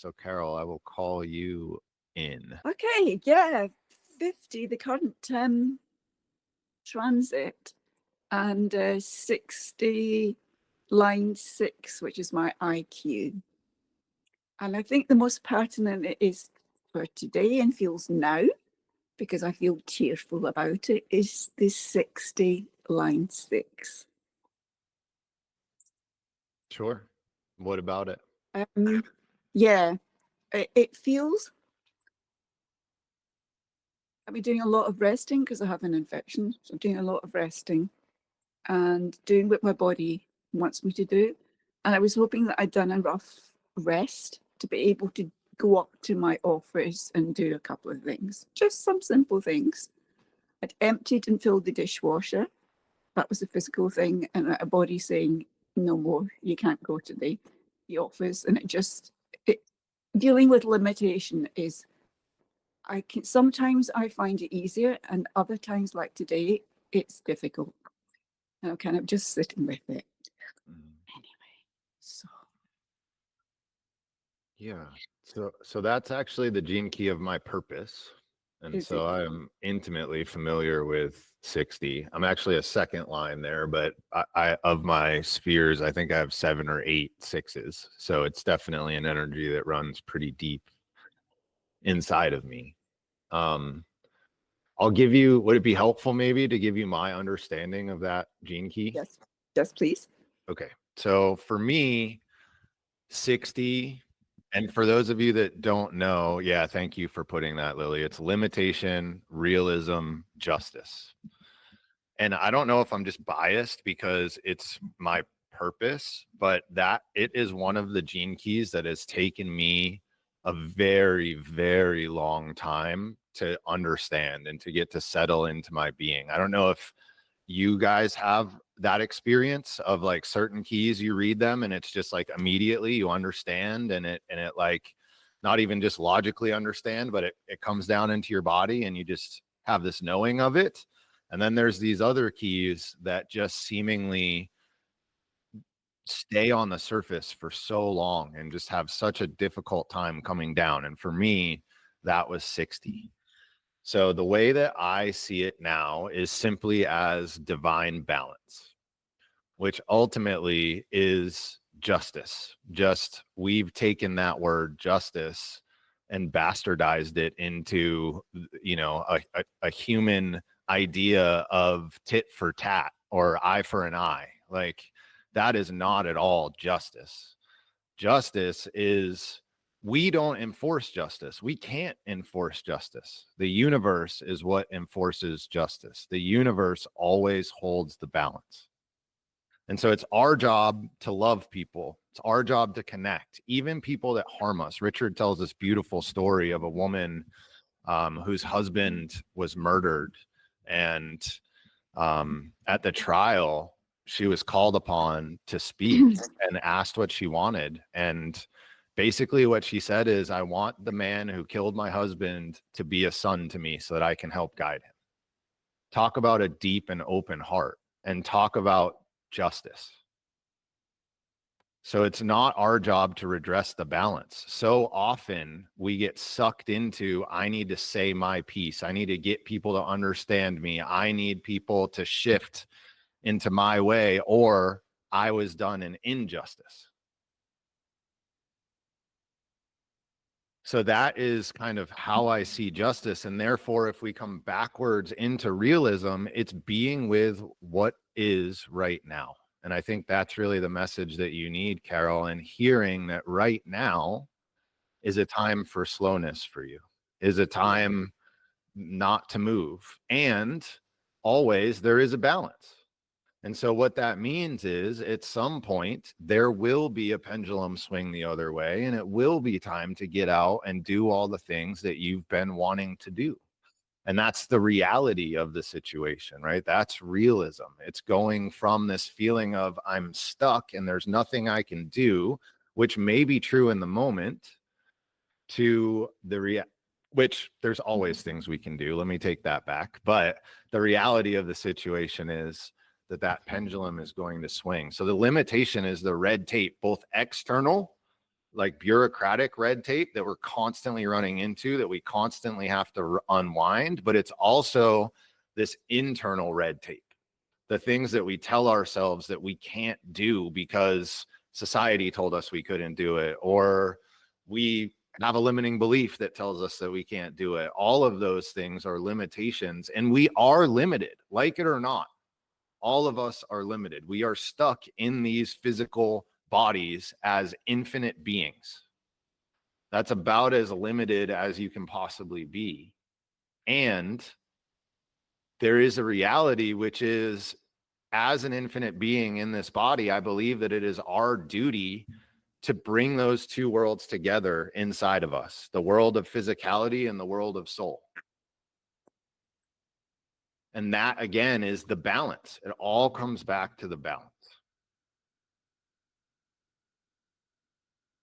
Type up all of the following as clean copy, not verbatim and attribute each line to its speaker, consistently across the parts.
Speaker 1: So, Carol, I will call you in.
Speaker 2: Okay, yeah, 50, the current transit, and 60, line 6, which is my IQ. And I think the most pertinent it is for today and feels now, because I feel tearful about it, is this 60, line 6.
Speaker 1: Sure. What about it?
Speaker 2: Yeah, it feels, I've been doing a lot of resting because I have an infection. So I'm doing a lot of resting and doing what my body wants me to do. And I was hoping that I'd done enough rest to be able to go up to my office and do a couple of things, just some simple things. I'd emptied and filled the dishwasher. That was a physical thing, and a body saying, no more, you can't go to the office. And dealing with limitation is, sometimes I find it easier, and other times, like today, it's difficult. And I'm kind of just sitting with it. Anyway, so
Speaker 1: Yeah. So that's actually the gene key of my purpose. And
Speaker 2: is
Speaker 1: so
Speaker 2: it?
Speaker 1: I'm intimately familiar with 60. I'm actually a second line there, but I of my spheres, I think I have 7 or 8 sixes. So it's definitely an energy that runs pretty deep inside of me. Um, I'll give you, would it be helpful maybe to give you my understanding of that gene key?
Speaker 2: Yes, yes, please.
Speaker 1: Okay. So for me, 60, and for those of you that don't know, yeah, thank you for putting that, Lily. It's limitation, realism, justice. And I don't know if I'm just biased because it's my purpose, but that it is one of the gene keys that has taken me a very, very long time to understand and to get to settle into my being. I don't know if you guys have that experience of like certain keys, you read them and it's just like immediately you understand, and it like not even just logically understand, but it comes down into your body and you just have this knowing of it. And then there's these other keys that just seemingly stay on the surface for so long and just have such a difficult time coming down. And for me, that was 60. So the way that I see it now is simply as divine balance, which ultimately is justice. Just we've taken that word justice and bastardized it into, a human idea of tit for tat or eye for an eye. Like that is not at all justice. Justice is, we don't enforce justice. We can't enforce justice. The universe is what enforces justice. The universe always holds the balance. And so it's our job to love people. It's our job to connect, even people that harm us. Richard tells this beautiful story of a woman whose husband was murdered. And at the trial, she was called upon to speak and asked what she wanted. And basically what she said is, I want the man who killed my husband to be a son to me so that I can help guide him. Talk about a deep and open heart, and talk about justice. So it's not our job to redress the balance. So often we get sucked into, I need to say my piece. I need to get people to understand me. I need people to shift into my way, or I was done an injustice. So that is kind of how I see justice. And therefore, if we come backwards into realism, it's being with what is right now. And I think that's really the message that you need, Carol, and hearing that right now is a time for slowness for you, is a time not to move. And always there is a balance. And so what that means is at some point there will be a pendulum swing the other way, and it will be time to get out and do all the things that you've been wanting to do. And that's the reality of the situation, right? That's realism. It's going from this feeling of I'm stuck and there's nothing I can do, which may be true in the moment, to which there's always things we can do. Let me take that back. But the reality of the situation is that pendulum is going to swing. So the limitation is the red tape, both external, like bureaucratic red tape that we're constantly running into, that we constantly have to unwind, but it's also this internal red tape, the things that we tell ourselves that we can't do because society told us we couldn't do it, or we have a limiting belief that tells us that we can't do it. All of those things are limitations, and we are limited, like it or not. All of us are limited. We are stuck in these physical bodies as infinite beings. That's about as limited as you can possibly be. And there is a reality, which is, as an infinite being in this body, I believe that it is our duty to bring those two worlds together inside of us, the world of physicality and the world of soul. And that, again, is the balance. It all comes back to the balance.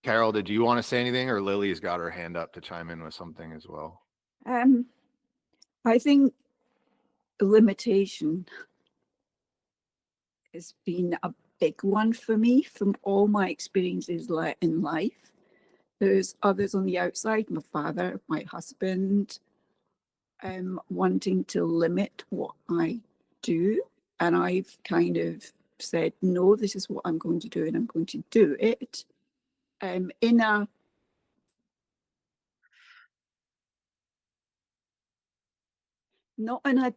Speaker 1: Carol, did you want to say anything, or Lily's got her hand up to chime in with something as well?
Speaker 2: I think limitation has been a big one for me from all my experiences in life. There's others on the outside, my father, my husband, wanting to limit what I do. And I've kind of said, no, this is what I'm going to do, and I'm going to do it. In a not in a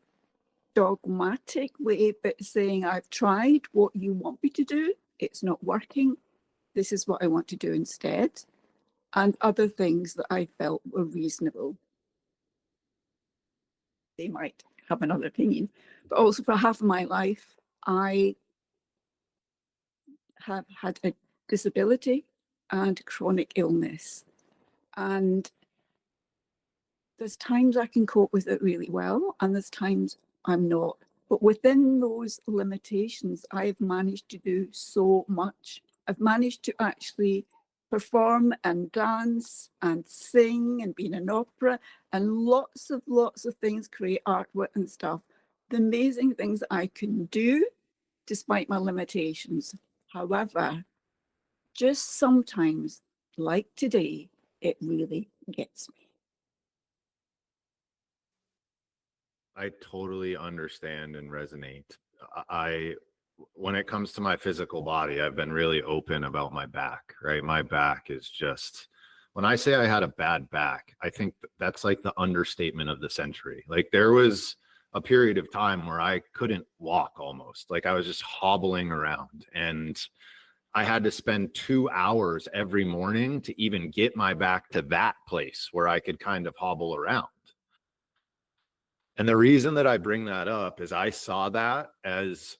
Speaker 2: dogmatic way, but saying, I've tried what you want me to do, it's not working, this is what I want to do instead, and other things that I felt were reasonable. They might have another opinion, but also for half of my life, I have had a disability and chronic illness. And there's times I can cope with it really well, and there's times I'm not. But within those limitations, I've managed to do so much. I've managed to actually perform and dance and sing and be in an opera and lots of things, create artwork and stuff. The amazing things that I can do despite my limitations. However, just sometimes, like today, it really gets me.
Speaker 1: I totally understand and resonate. When it comes to my physical body, I've been really open about my back, right? My back is just, when I say I had a bad back, I think that's like the understatement of the century. Like, there was a period of time where I couldn't walk almost, like I was just hobbling around, and I had to spend 2 hours every morning to even get my back to that place where I could kind of hobble around. And the reason that I bring that up is I saw that as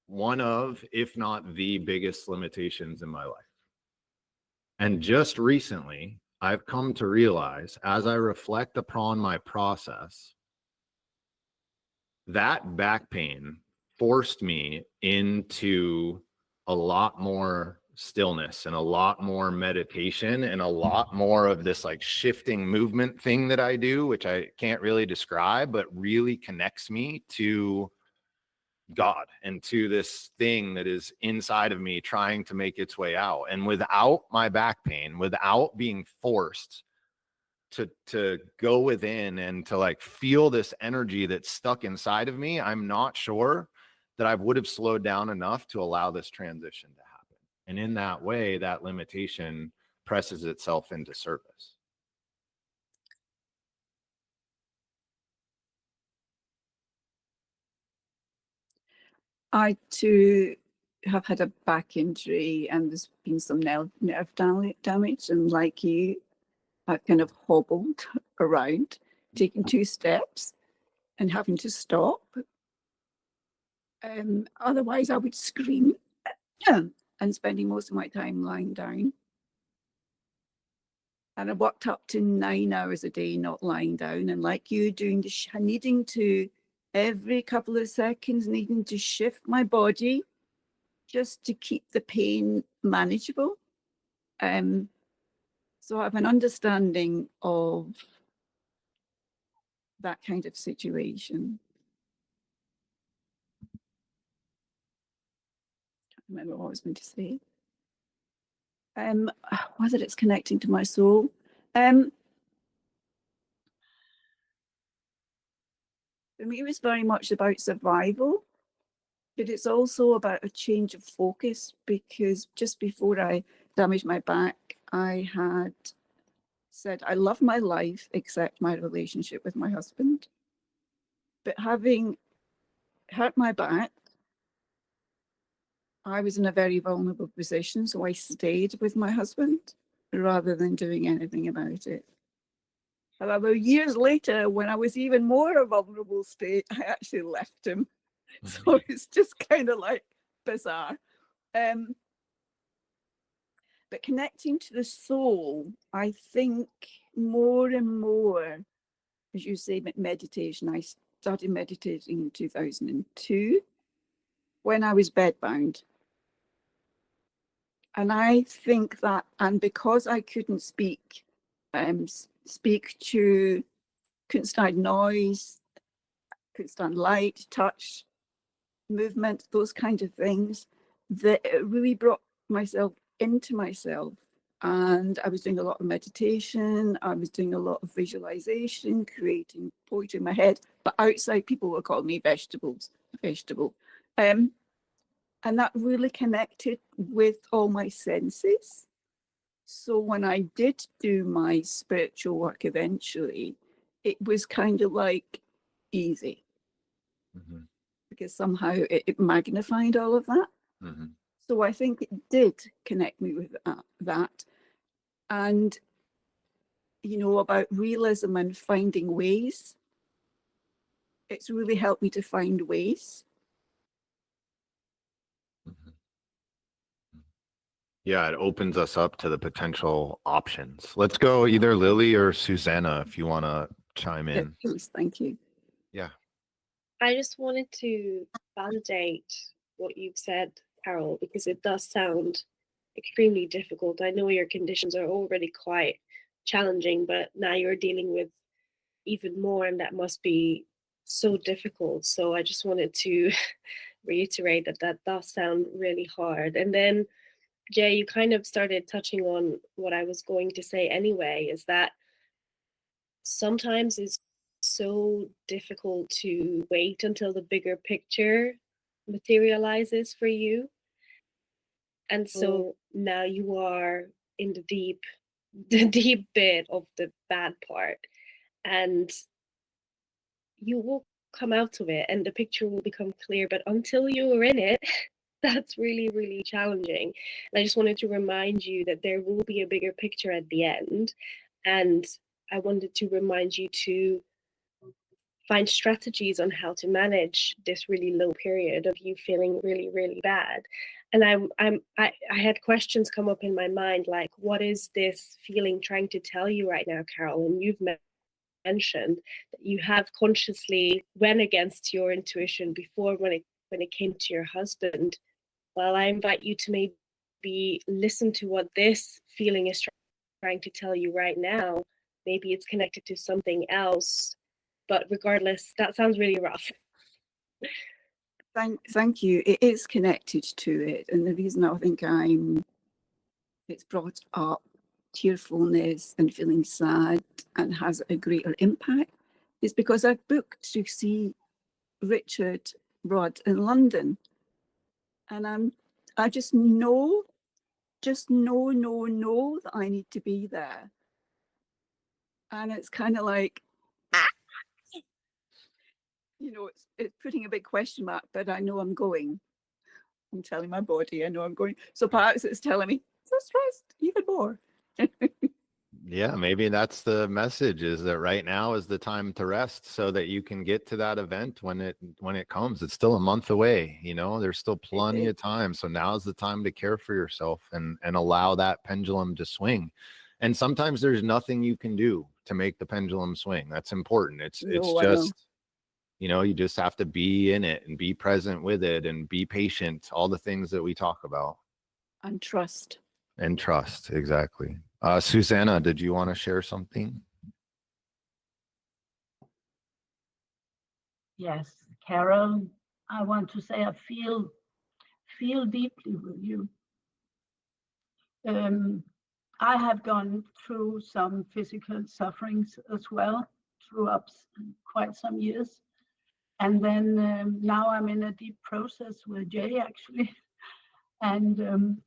Speaker 1: one of, if not the biggest limitations in my life. And just recently, I've come to realize, as I reflect upon my process, that back pain forced me into a lot more stillness and a lot more meditation and a lot more of this like shifting movement thing that I do, which I can't really describe, but really connects me to God and to this thing that is inside of me trying to make its way out. And without my back pain, without being forced to go within and to like feel this energy that's stuck inside of me, I'm not sure that I would have slowed down enough to allow this transition to happen. And in that way, that limitation presses itself into service.
Speaker 2: I too have had a back injury, and there's been some nerve damage, and like you, I've kind of hobbled around, taking 2 steps and having to stop. Otherwise, I would scream and spending most of my time lying down. And I worked up to 9 hours a day not lying down, and like you, doing needing to every couple of seconds, needing to shift my body just to keep the pain manageable. So I have an understanding of that kind of situation. Can't remember what I was going to say. Whether it's connecting to my soul. For me, it was very much about survival, but it's also about a change of focus, because just before I damaged my back, I had said, I love my life except my relationship with my husband. But having hurt my back, I was in a very vulnerable position, so I stayed with my husband rather than doing anything about it. However, years later, when I was even more a vulnerable state, I actually left him. So it's just kind of like bizarre. But connecting to the soul, I think more and more, as you say, meditation. I started meditating in 2002 when I was bedbound. And I think that, and because I couldn't speak to, couldn't stand noise, couldn't stand light, touch, movement, those kind of things, that it really brought myself into myself. And I was doing a lot of meditation, I was doing a lot of visualization, creating poetry in my head, but outside people were calling me vegetable. And that really connected with all my senses. So when I did do my spiritual work eventually, it was kind of like easy. Mm-hmm. Because somehow it magnified all of that. Mm-hmm. So I think it did connect me with that. And, you know, about realism and finding ways. It's really helped me to find ways.
Speaker 1: Mm-hmm. Yeah, it opens us up to the potential options. Let's go either Lily or Susanna if you want to chime in.
Speaker 2: Please, thank you.
Speaker 1: Yeah.
Speaker 3: I just wanted to validate what you've said, Carol, because it does sound extremely difficult. I know your conditions are already quite challenging, but now you're dealing with even more, and that must be so difficult. So I just wanted to reiterate that that does sound really hard. And then, Jay, you kind of started touching on what I was going to say anyway, is that sometimes it's so difficult to wait until the bigger picture materializes for you. And so now you are in the deep bit of the bad part, and you will come out of it and the picture will become clear. But until you're in it, that's really, really challenging. And I just wanted to remind you that there will be a bigger picture at the end. And I wanted to remind you to find strategies on how to manage this really low period of you feeling really, really bad. And I had questions come up in my mind, like, what is this feeling trying to tell you right now, Carol? And you've mentioned that you have consciously went against your intuition before when it came to your husband. Well, I invite you to maybe listen to what this feeling is trying to tell you right now. Maybe it's connected to something else. But regardless, that sounds really rough.
Speaker 2: Thank you. It is connected to it. And the reason I think it's brought up tearfulness and feeling sad and has a greater impact is because I've booked to see Richard Rudd in London. And I just know that I need to be there. And it's kind of like, you know, it's putting a big question mark, but I know I'm going. I'm telling my body, I know I'm going. So perhaps it's telling me, just rest even more.
Speaker 1: Yeah, maybe that's the message, is that right now is the time to rest so that you can get to that event when it comes. It's still a month away, you know, there's still plenty of time. So now's the time to care for yourself and allow that pendulum to swing. And sometimes there's nothing you can do to make the pendulum swing. That's important. It's just, you know, you just have to be in it and be present with it and be patient, all the things that we talk about.
Speaker 2: And trust.
Speaker 1: And trust, exactly. Susanna, did you want to share something?
Speaker 4: Yes, Carol, I want to say I feel deeply with you. I have gone through some physical sufferings as well, through quite some years. And then now I'm in a deep process with Jay, actually. And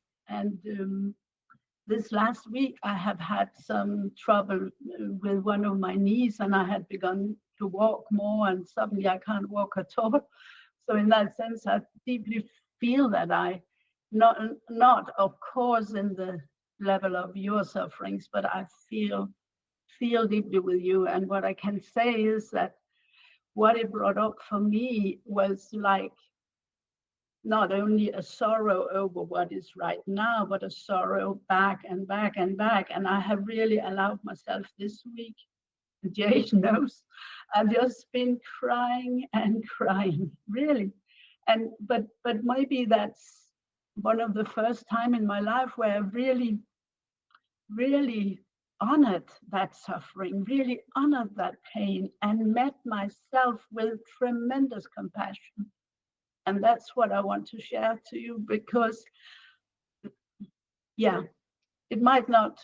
Speaker 4: this last week, I have had some trouble with one of my knees, and I had begun to walk more, and suddenly I can't walk at all. So in that sense, I deeply feel that I, not of course in the level of your sufferings, but I feel deeply with you. And what I can say is that what it brought up for me was like not only a sorrow over what is right now, but a sorrow back and back and back. And I have really allowed myself this week, Jay knows, I've just been crying and crying, really. And but maybe that's one of the first time in my life where I really honored that suffering, really honored that pain, and met myself with tremendous compassion. And that's what I want to share to you, because, yeah, it might not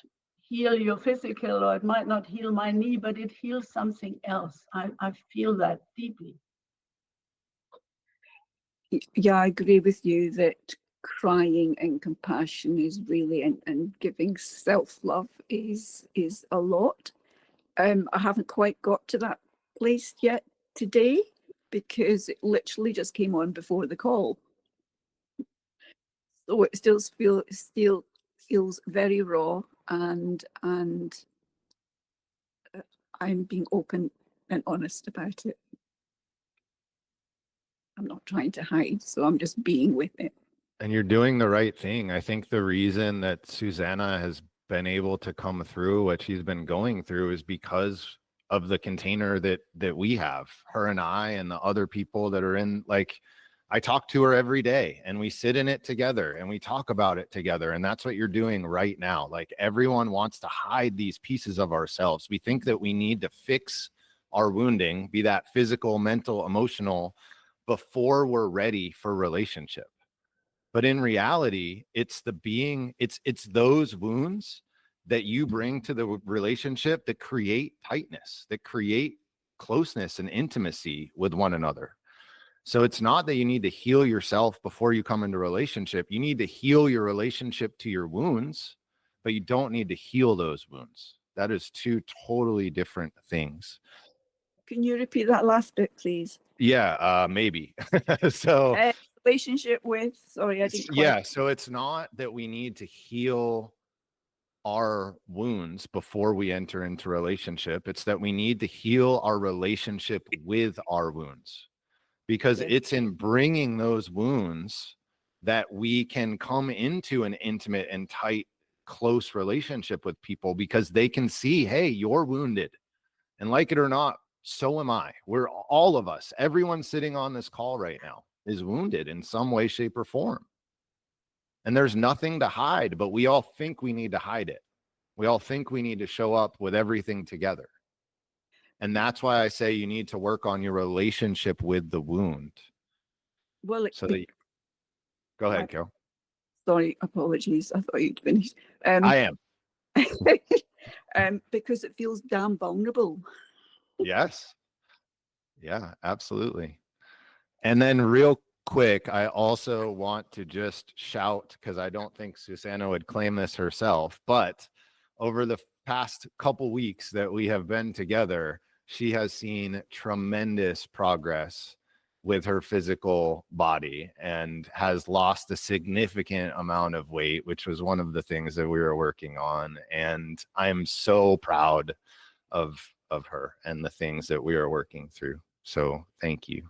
Speaker 4: heal your physical, or it might not heal my knee, but it heals something else. I feel that deeply.
Speaker 2: Yeah, I agree with you that crying and compassion is really, and giving self-love is a lot. I haven't quite got to that place yet today, because it literally just came on before the call. So it still feels very raw, and I'm being open and honest about it. I'm not trying to hide, so I'm just being with it.
Speaker 1: And you're doing the right thing. I think the reason that Susanna has been able to come through what she's been going through is because of the container that we have, her and I and the other people that are in. Like, I talk to her every day, and we sit in it together and we talk about it together. And that's what you're doing right now. Like, everyone wants to hide these pieces of ourselves. We think that we need to fix our wounding, be that physical, mental, emotional, before we're ready for relationship. But in reality, it's those wounds that you bring to the relationship that create tightness, that create closeness and intimacy with one another. So it's not that you need to heal yourself before you come into a relationship. You need to heal your relationship to your wounds, but you don't need to heal those wounds. That is two totally different things.
Speaker 2: Can you repeat that last bit, please?
Speaker 1: Yeah, maybe. So
Speaker 2: relationship with, sorry, I didn't quite.
Speaker 1: Yeah, so it's not that we need to heal our wounds before we enter into relationship. It's that we need to heal our relationship with our wounds, because it's in bringing those wounds that we can come into an intimate and tight, close relationship with people, because they can see, hey, you're wounded, and like it or not, so am I. We're all of us. Everyone sitting on this call right now is wounded in some way, shape, or form. And there's nothing to hide, but we all think we need to hide it. We all think we need to show up with everything together. And that's why I say you need to work on your relationship with the wound.
Speaker 2: Well,
Speaker 1: go ahead, Carol.
Speaker 2: Sorry, apologies. I thought you'd finished.
Speaker 1: I
Speaker 2: am. Because it feels damn vulnerable.
Speaker 1: Yes. Yeah, absolutely. And then real quick, I also want to just shout, because I don't think Susanna would claim this herself, but over the past couple weeks that we have been together, she has seen tremendous progress with her physical body and has lost a significant amount of weight, which was one of the things that we were working on. And I'm so proud of her and the things that we are working through. So thank you.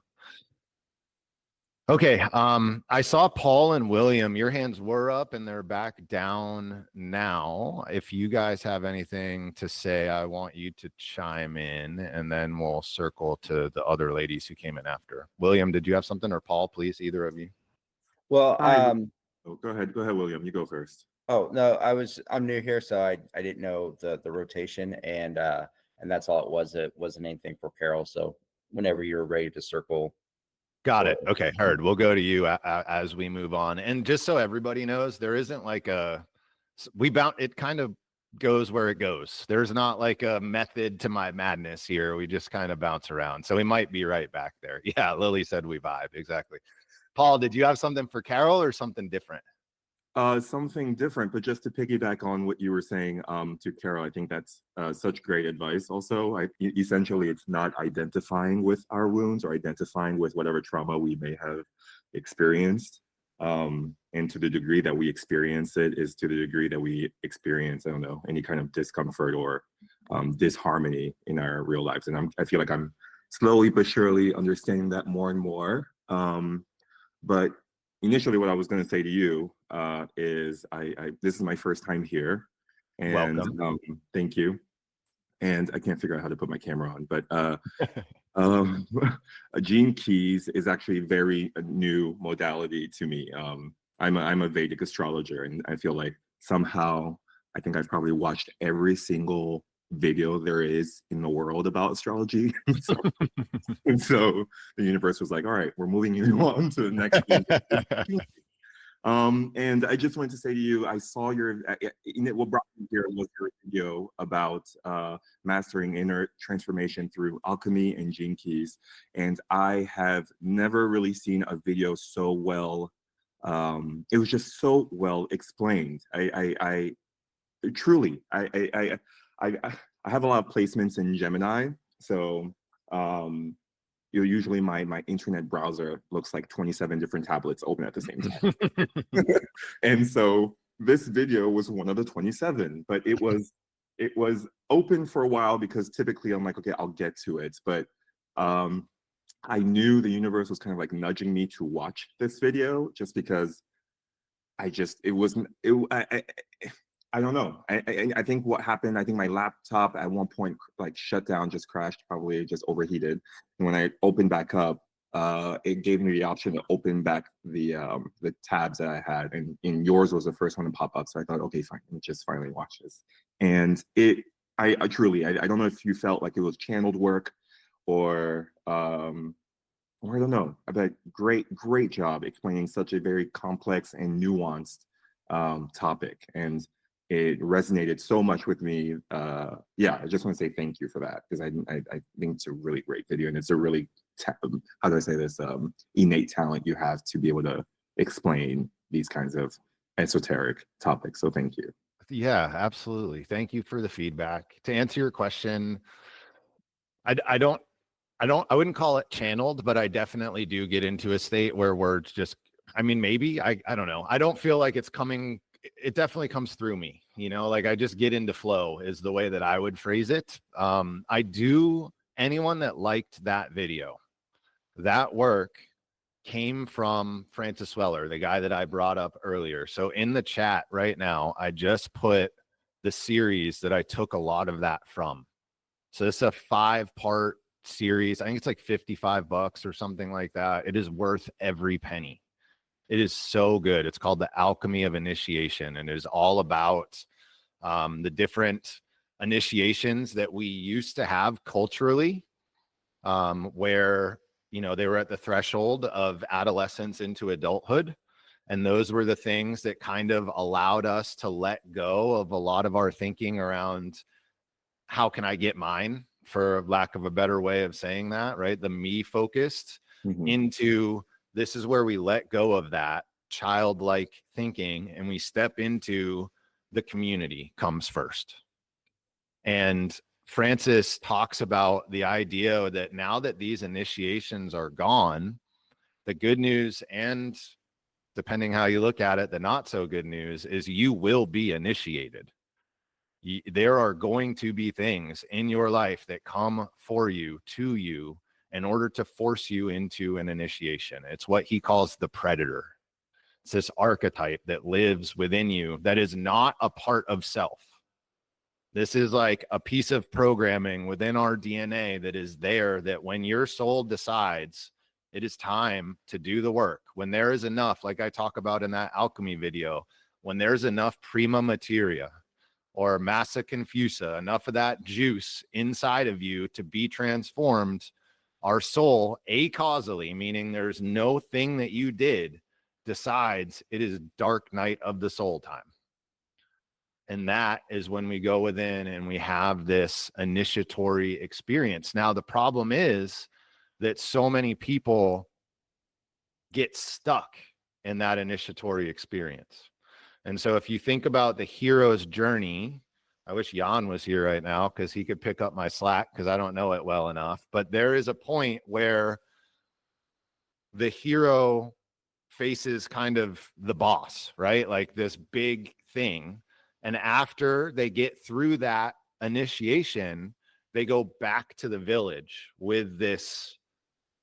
Speaker 1: Okay, I saw Paul and William, your hands were up and they're back down now. If you guys have anything to say, I want you to chime in, and then we'll circle to the other ladies who came in after. William, did you have something? Or Paul, please, either of you?
Speaker 5: Well,
Speaker 6: go ahead, William, you go first.
Speaker 5: Oh, no, I'm new here, so I didn't know the rotation, and that's all it was. It wasn't anything for Carol, so whenever you're ready to circle.
Speaker 1: Got it. Okay, heard. We'll go to you as we move on. And just so everybody knows, there isn't like a it kind of goes where it goes. There's not like a method to my madness here. We just kind of bounce around. So we might be right back there. Yeah, Lily said we vibe. Exactly. Paul, did you have something for Carol or something different?
Speaker 6: Something different, but just to piggyback on what you were saying to Carol, I think that's such great advice. Also, essentially, it's not identifying with our wounds or identifying with whatever trauma we may have experienced. And to the degree that we experience it is to the degree that we experience, I don't know, any kind of discomfort or disharmony in our real lives. And I feel like I'm slowly but surely understanding that more and more. But initially, what I was going to say to you is, this is my first time here, and
Speaker 1: Welcome.
Speaker 6: thank you. And I can't figure out how to put my camera on, but Gene Keys is actually very new modality to me. I'm a Vedic astrologer, and I feel like somehow I think I've probably watched every single video there is in the world about astrology. And so the universe was like, all right, we're moving you on to the next thing. And I just wanted to say to you, I saw what brought me here was your video about mastering inner transformation through alchemy and Gene Keys. And I have never really seen a video so well. It was just so well explained. I truly, I have a lot of placements in Gemini, so usually my internet browser looks like 27 different tablets open at the same time. And so this video was one of the 27, but it was open for a while because typically I'm like, okay, I'll get to it. But I knew the universe was kind of like nudging me to watch this video just because I don't know. I think what happened, I think my laptop at one point like shut down, just crashed, probably just overheated. And when I opened back up, it gave me the option to open back the tabs that I had, and yours was the first one to pop up. So I thought, okay, fine, let me just finally watch this. And I truly, I don't know if you felt like it was channeled work or I don't know, but great job explaining such a very complex and nuanced topic. And it resonated so much with me. Yeah, I just want to say thank you for that, because I think it's a really great video, and it's a really, how do I say this, innate talent you have to be able to explain these kinds of esoteric topics. So thank you.
Speaker 1: Yeah, absolutely. Thank you for the feedback. To answer your question, I wouldn't call it channeled, but I definitely do get into a state where words just, I mean, maybe, I don't know. I don't feel like it's coming, it definitely comes through me, like I just get into flow is the way that I would phrase it. Anyone that liked that video, that work came from Francis Weller, the guy that I brought up earlier. So in the chat right now, I just put the series that I took a lot of that from. So this is a 5-part series. I think it's like $55 or something like that. It is worth every penny. It is so good. It's called The Alchemy of Initiation, and it is all about the different initiations that we used to have culturally, where they were at the threshold of adolescence into adulthood, and those were the things that kind of allowed us to let go of a lot of our thinking around how can I get mine, for lack of a better way of saying that, right? The me focused into, this is where we let go of that childlike thinking and we step into the community comes first. And Francis talks about the idea that now that these initiations are gone, the good news, and depending how you look at it, the not so good news, is you will be initiated. There are going to be things in your life that come for you, to you, in order to force you into an initiation. It's what he calls the predator. It's this archetype that lives within you that is not a part of self. This is like a piece of programming within our DNA that is there, that when your soul decides it is time to do the work, when there is enough, like I talk about in that alchemy video, when there's enough prima materia or massa confusa, enough of that juice inside of you to be transformed, our soul, acausally, meaning there's no thing that you did, decides it is dark night of the soul time. And that is when we go within and we have this initiatory experience. Now, the problem is that so many people get stuck in that initiatory experience. And so if you think about the hero's journey, I wish Jan was here right now because he could pick up my slack because I don't know it well enough. But there is a point where the hero faces kind of the boss, right? Like this big thing. And after they get through that initiation, they go back to the village with this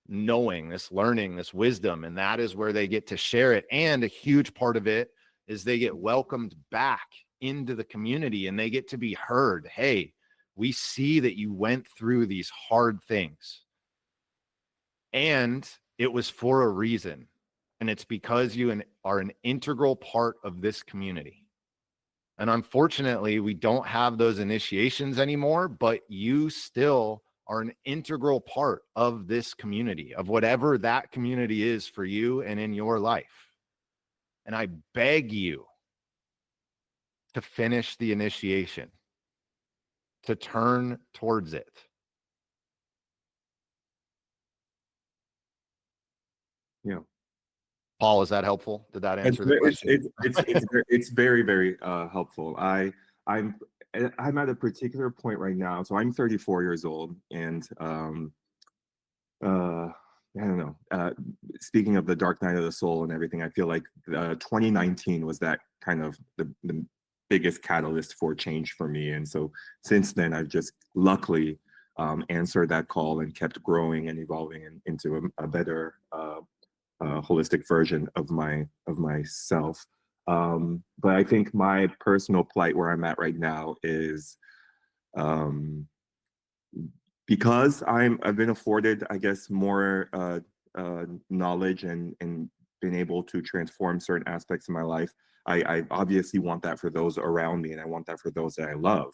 Speaker 1: knowing, this learning, this wisdom. And that is where they get to share it. And a huge part of it is they get welcomed back into the community and they get to be heard. Hey, we see that you went through these hard things. And it was for a reason. And it's because you are an integral part of this community. And unfortunately, we don't have those initiations anymore, but you still are an integral part of this community, of whatever that community is for you and in your life. And I beg you to finish the initiation, to turn towards it.
Speaker 6: Yeah.
Speaker 1: Paul, is that helpful? Did that answer the question?
Speaker 6: It's very, very helpful. I'm at a particular point right now. So I'm 34 years old, and I don't know. Speaking of the dark night of the soul and everything, I feel like 2019 was that kind of the biggest catalyst for change for me. And so since then, I've just luckily answered that call and kept growing and evolving into a better holistic version of myself. But I think my personal plight where I'm at right now is because I've been afforded, I guess, more knowledge and been able to transform certain aspects of my life. I obviously want that for those around me, and I want that for those that I love.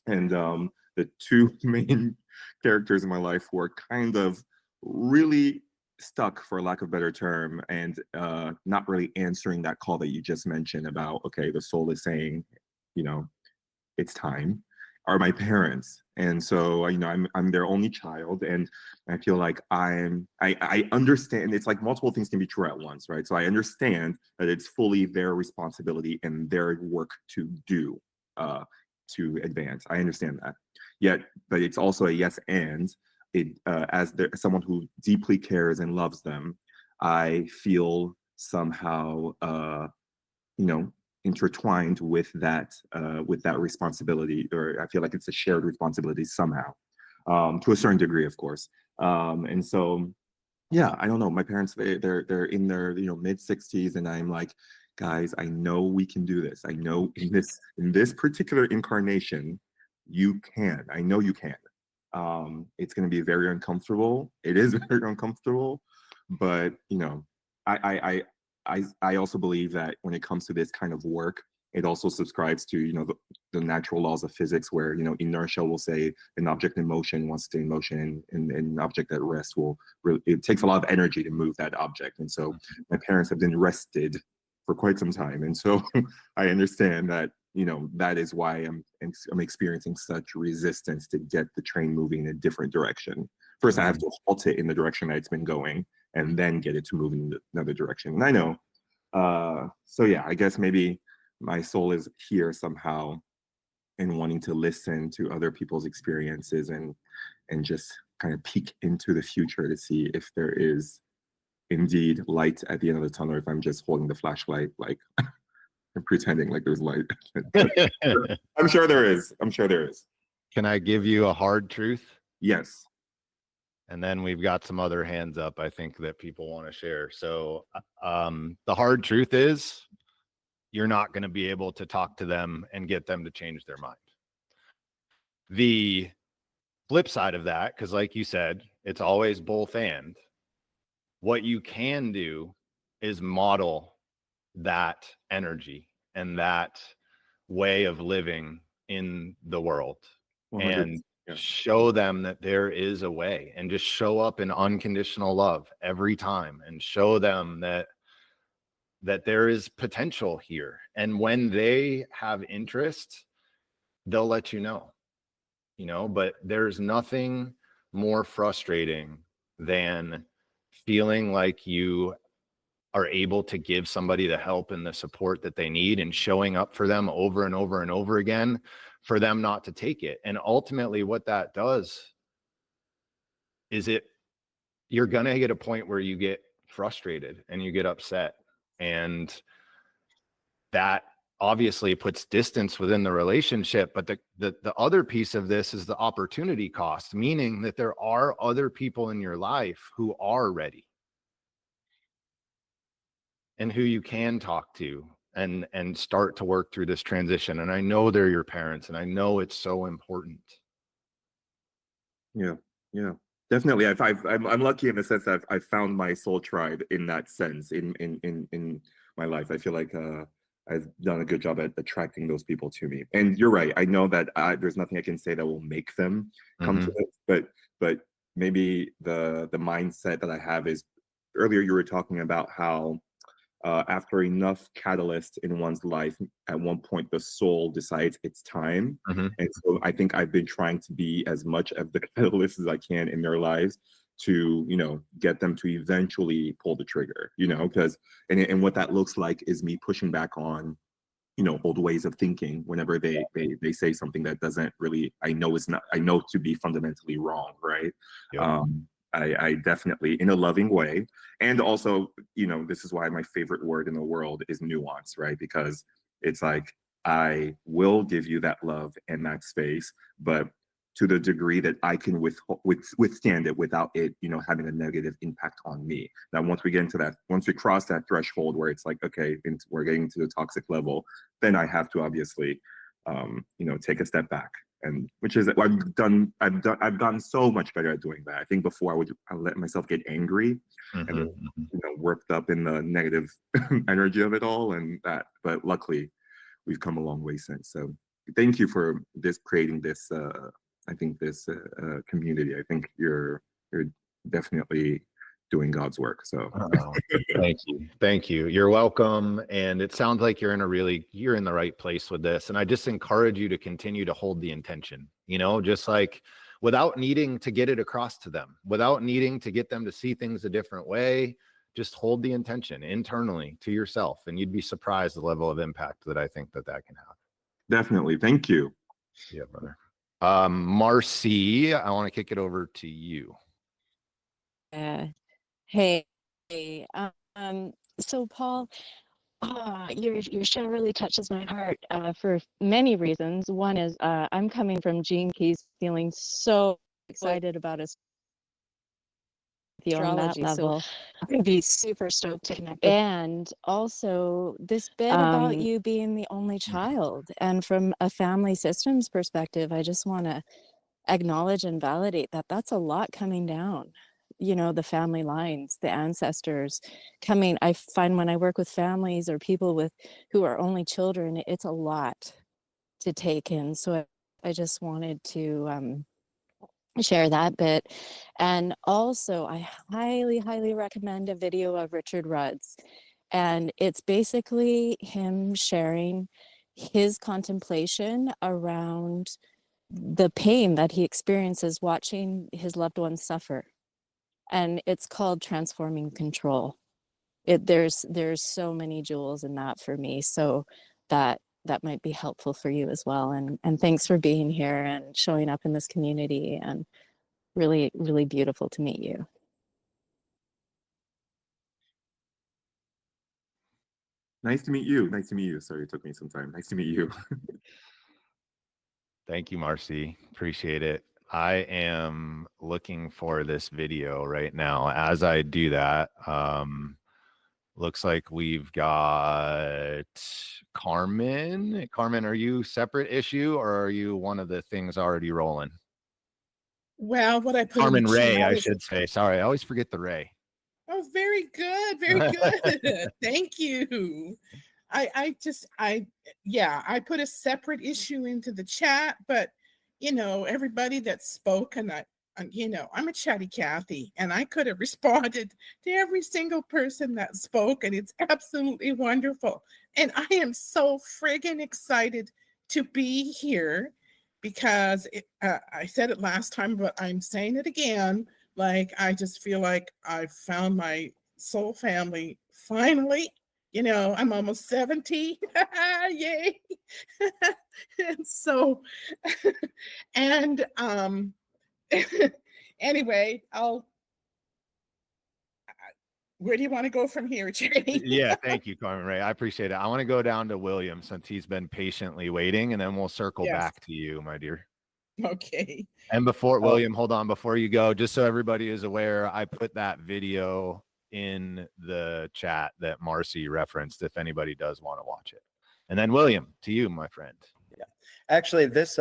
Speaker 6: And the two main characters in my life were kind of really stuck, for lack of a better term, and not really answering that call that you just mentioned about, okay, the soul is saying, it's time, are my parents. And so, I'm their only child, and I feel like I understand it's like multiple things can be true at once, right? So I understand that it's fully their responsibility and their work to do to advance. I understand that. But it's also a yes and. As someone who deeply cares and loves them, I feel somehow, intertwined with that responsibility, or I feel like it's a shared responsibility somehow, to a certain degree, of course. And so, yeah, I don't know. My parents, they're in their mid 60s, and I'm like, guys, I know we can do this. I know in this particular incarnation, you can. I know you can. It's going to be very uncomfortable. It is very uncomfortable, but I also believe that when it comes to this kind of work, it also subscribes to the natural laws of physics, where inertia will say an object in motion wants to stay in motion, and an object at rest it takes a lot of energy to move that object. And so my parents have been rested for quite some time, and so I understand that that is why I'm experiencing such resistance to get the train moving in a different direction. First, I have to halt it in the direction that it's been going, and then get it to move in another direction. And I know. So yeah, I guess maybe my soul is here somehow, and wanting to listen to other people's experiences and just kind of peek into the future to see if there is indeed light at the end of the tunnel, or if I'm just holding the flashlight like and pretending like there's light. I'm sure there is.
Speaker 1: Can I give you a hard truth?
Speaker 6: Yes.
Speaker 1: And then we've got some other hands up, I think, that people want to share. So the hard truth is you're not going to be able to talk to them and get them to change their mind. The flip side of that, because like you said, it's always both and. What you can do is model that energy and that way of living in the world.
Speaker 6: 100%.
Speaker 1: And show them that there is a way, and just show up in unconditional love every time, and show them that that there is potential here. And when they have interest, they'll let you know, but there's nothing more frustrating than feeling like you are able to give somebody the help and the support that they need and showing up for them over and over and over again, for them not to take it. And ultimately what that does is you're going to get a point where you get frustrated and you get upset, and that obviously puts distance within the relationship. But the other piece of this is the opportunity cost, meaning that there are other people in your life who are ready and who you can talk to and start to work through this transition. And I know they're your parents, and I know it's so important.
Speaker 6: Yeah, definitely. I'm lucky in the sense that I've found my soul tribe in that sense in my life. I feel like I've done a good job at attracting those people to me. And you're right. I know that there's nothing I can say that will make them come to it. But maybe the mindset that I have is, earlier you were talking about how after enough catalyst in one's life, at one point the soul decides it's time. And so I think I've been trying to be as much of the catalyst as I can in their lives to, get them to eventually pull the trigger, because and what that looks like is me pushing back on old ways of thinking whenever they say something that doesn't really, I know to be fundamentally wrong, right?
Speaker 1: Yep.
Speaker 6: I definitely, in a loving way. And also, this is why my favorite word in the world is nuance, right? Because it's like, I will give you that love and that space, but to the degree that I can withstand it without it, having a negative impact on me. Now, once we cross that threshold where it's like, okay, we're getting to the toxic level, then I have to obviously, take a step back. And which is, I've gotten so much better at doing that. I think before I let myself get angry and worked up in the negative energy of it all, but luckily we've come a long way since. So thank you for creating this this community. I think you're definitely doing God's work. So
Speaker 1: thank you. You're welcome. And it sounds like you're in the right place with this. And I just encourage you to continue to hold the intention, just like without needing to get it across to them, without needing to get them to see things a different way. Just hold the intention internally to yourself, and you'd be surprised the level of impact that I think that can have.
Speaker 6: Definitely. Thank you.
Speaker 1: Yeah, brother. Marcy, I want to kick it over to you.
Speaker 7: Hey, so Paul, your show really touches my heart for many reasons. One is I'm coming from Gene Keys, feeling so excited about his astrology level. So I'm going to be super stoked to connect. And also this bit about you being the only child, and from a family systems perspective, I just want to acknowledge and validate that that's a lot coming down. The family lines, the ancestors coming. I find when I work with families or people who are only children, it's a lot to take in. So I just wanted to share that bit. And also I highly recommend a video of Richard Rudd's, and it's basically him sharing his contemplation around the pain that he experiences watching his loved ones suffer. And it's called Transforming Control. There's so many jewels in that for me. So that might be helpful for you as well. And thanks for being here and showing up in this community, and really, really beautiful to meet you.
Speaker 6: Nice to meet you. Sorry, it took me some time. Nice to meet you.
Speaker 1: Thank you, Marcy. Appreciate it. I am looking for this video right now. As I do that, looks like we've got Carmen. Carmen, are you separate issue, or are you one of the things already rolling?
Speaker 8: Well, what I put
Speaker 1: Carmen
Speaker 8: in the
Speaker 1: Ray,
Speaker 8: chat
Speaker 1: I
Speaker 8: is,
Speaker 1: should say. Sorry, I always forget the Ray.
Speaker 8: oh, very good, very good. Thank you. I put a separate issue into the chat, but everybody that spoke, and you know, I'm a chatty Cathy, and I could have responded to every single person that spoke, and it's absolutely wonderful. And I am so friggin' excited to be here because I said it last time, but I'm saying it again. Like, I just feel like I've found my soul family finally. You know, I'm almost 70. Yay. And so, and anyway, where do you want to go from here, Jay?
Speaker 1: Yeah, thank you, Carmen Ray. I appreciate it. I want to go down to William since he's been patiently waiting, and then we'll circle
Speaker 8: Yes.
Speaker 1: back to you, my dear.
Speaker 8: Okay.
Speaker 1: And before William, hold on, before you go, just so everybody is aware, I put that video in the chat that Marcy referenced if anybody does want to watch it. And then William, to you, my friend.
Speaker 5: Yeah. Actually, this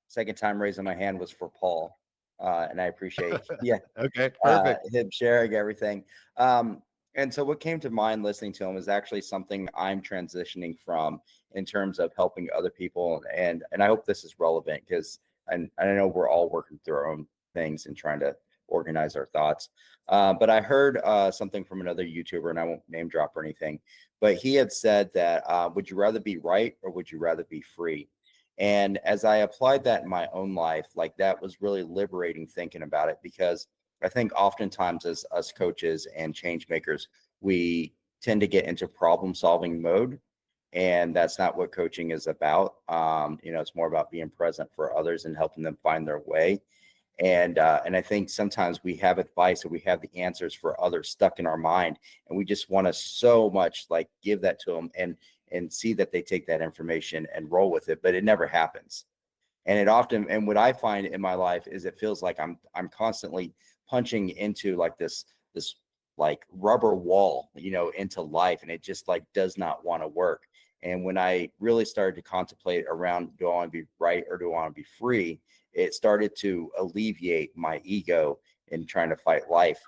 Speaker 5: second time raising my hand was for Paul. And I appreciate
Speaker 1: Okay, perfect.
Speaker 5: him sharing everything. And so what came to mind listening to him is actually something I'm transitioning from in terms of helping other people. And I hope this is relevant because I know we're all working through our own things and trying to organize our thoughts. But I heard something from another YouTuber, and I won't name drop or anything, but he had said that, would you rather be right or would you rather be free? And as I applied that in my own life, like that was really liberating thinking about it, because I think oftentimes as us coaches and change makers, we tend to get into problem solving mode. And that's not what coaching is about. You know, it's more about being present for others and helping them find their way. And I think sometimes we have advice or we have the answers for others stuck in our mind, and we just want to so much like give that to them and see that they take that information and roll with it, but it never happens. And it often, and what I find in my life is it feels like I'm constantly punching into like this like rubber wall, you know, into life, and it just like does not want to work. And when I really started to contemplate around, do I want to be right or do I want to be free, it started to alleviate my ego in trying to fight life.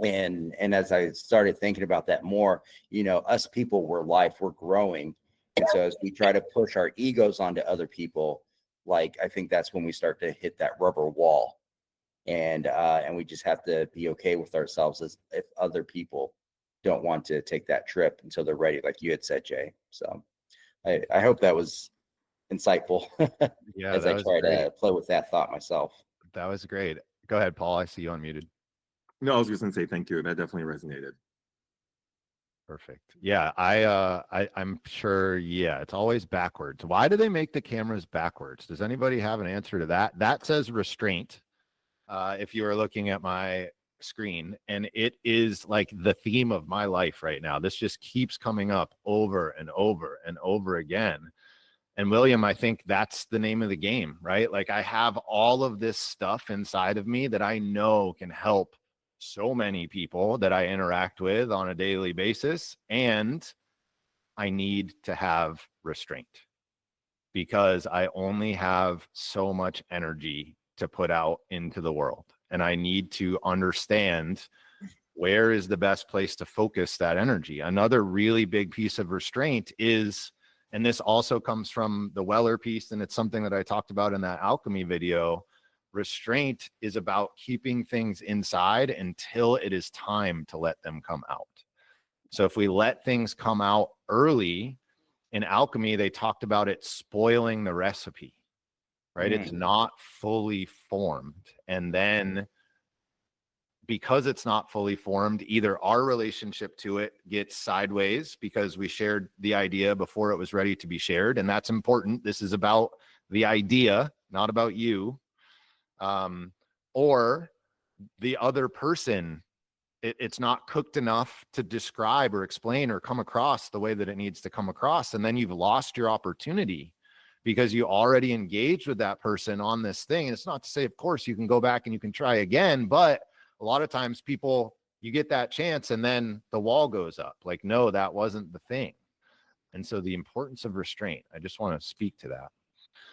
Speaker 5: And as I started thinking about that more, you know, us people, we're life, we're growing. And so as we try to push our egos onto other people, like I think that's when we start to hit that rubber wall. And we just have to be okay with ourselves as if other people don't want to take that trip until they're ready, like you had said, Jay. So I hope that was insightful.
Speaker 1: Yeah,
Speaker 5: as
Speaker 1: that
Speaker 5: I
Speaker 1: was
Speaker 5: try
Speaker 1: great.
Speaker 5: to play with that thought myself.
Speaker 1: That was great. Go ahead, Paul. I see you unmuted.
Speaker 6: No, I was just gonna say thank you. That definitely resonated.
Speaker 1: Perfect. Yeah, I'm sure. Yeah, it's always backwards. Why do they make the cameras backwards? Does anybody have an answer to that? That says restraint. If you are looking at my screen, and it is like the theme of my life right now. This just keeps coming up over and over and over again. And William, I think that's the name of the game, right? Like I have all of this stuff inside of me that I know can help so many people that I interact with on a daily basis. And I need to have restraint because I only have so much energy to put out into the world. And I need to understand where is the best place to focus that energy. Another really big piece of restraint is, and this also comes from the Weller piece, and it's something that I talked about in that alchemy video. Restraint is about keeping things inside until it is time to let them come out. So if we let things come out early, in alchemy, they talked about it spoiling the recipe, right? It's not fully formed. And then because it's not fully formed, either our relationship to it gets sideways because we shared the idea before it was ready to be shared. And that's important. This is about the idea, not about you. Or the other person, it's not cooked enough to describe or explain or come across the way that it needs to come across. And then you've lost your opportunity because you already engaged with that person on this thing. And it's not to say, of course, you can go back and you can try again, but a lot of times people, you get that chance and then the wall goes up like, no, that wasn't the thing. And so the importance of restraint, I just want to speak to that.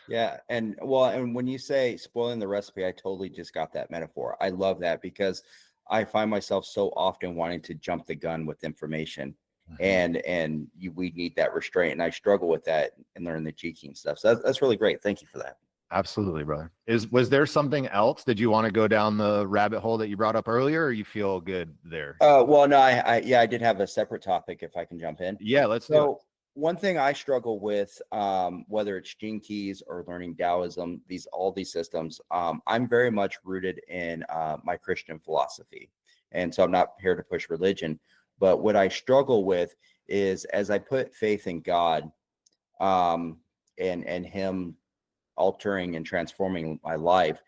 Speaker 5: Yeah. And well, and when you say spoiling the recipe, I totally just got that metaphor. I love that because I find myself so often wanting to jump the gun with information, we need that restraint. And I struggle with that and learn the cheeky and stuff. So that's really great. Thank you for that.
Speaker 1: Absolutely, brother. Was there something else? Did you want to go down the rabbit hole that you brought up earlier, or you feel good there?
Speaker 5: Well, no, I did have a separate topic if I can jump in.
Speaker 1: Yeah, let's do it.
Speaker 5: So one thing I struggle with, whether it's gene keys or learning Taoism, all these systems, I'm very much rooted in my Christian philosophy. And so I'm not here to push religion, but what I struggle with is as I put faith in God, and him altering and transforming my life,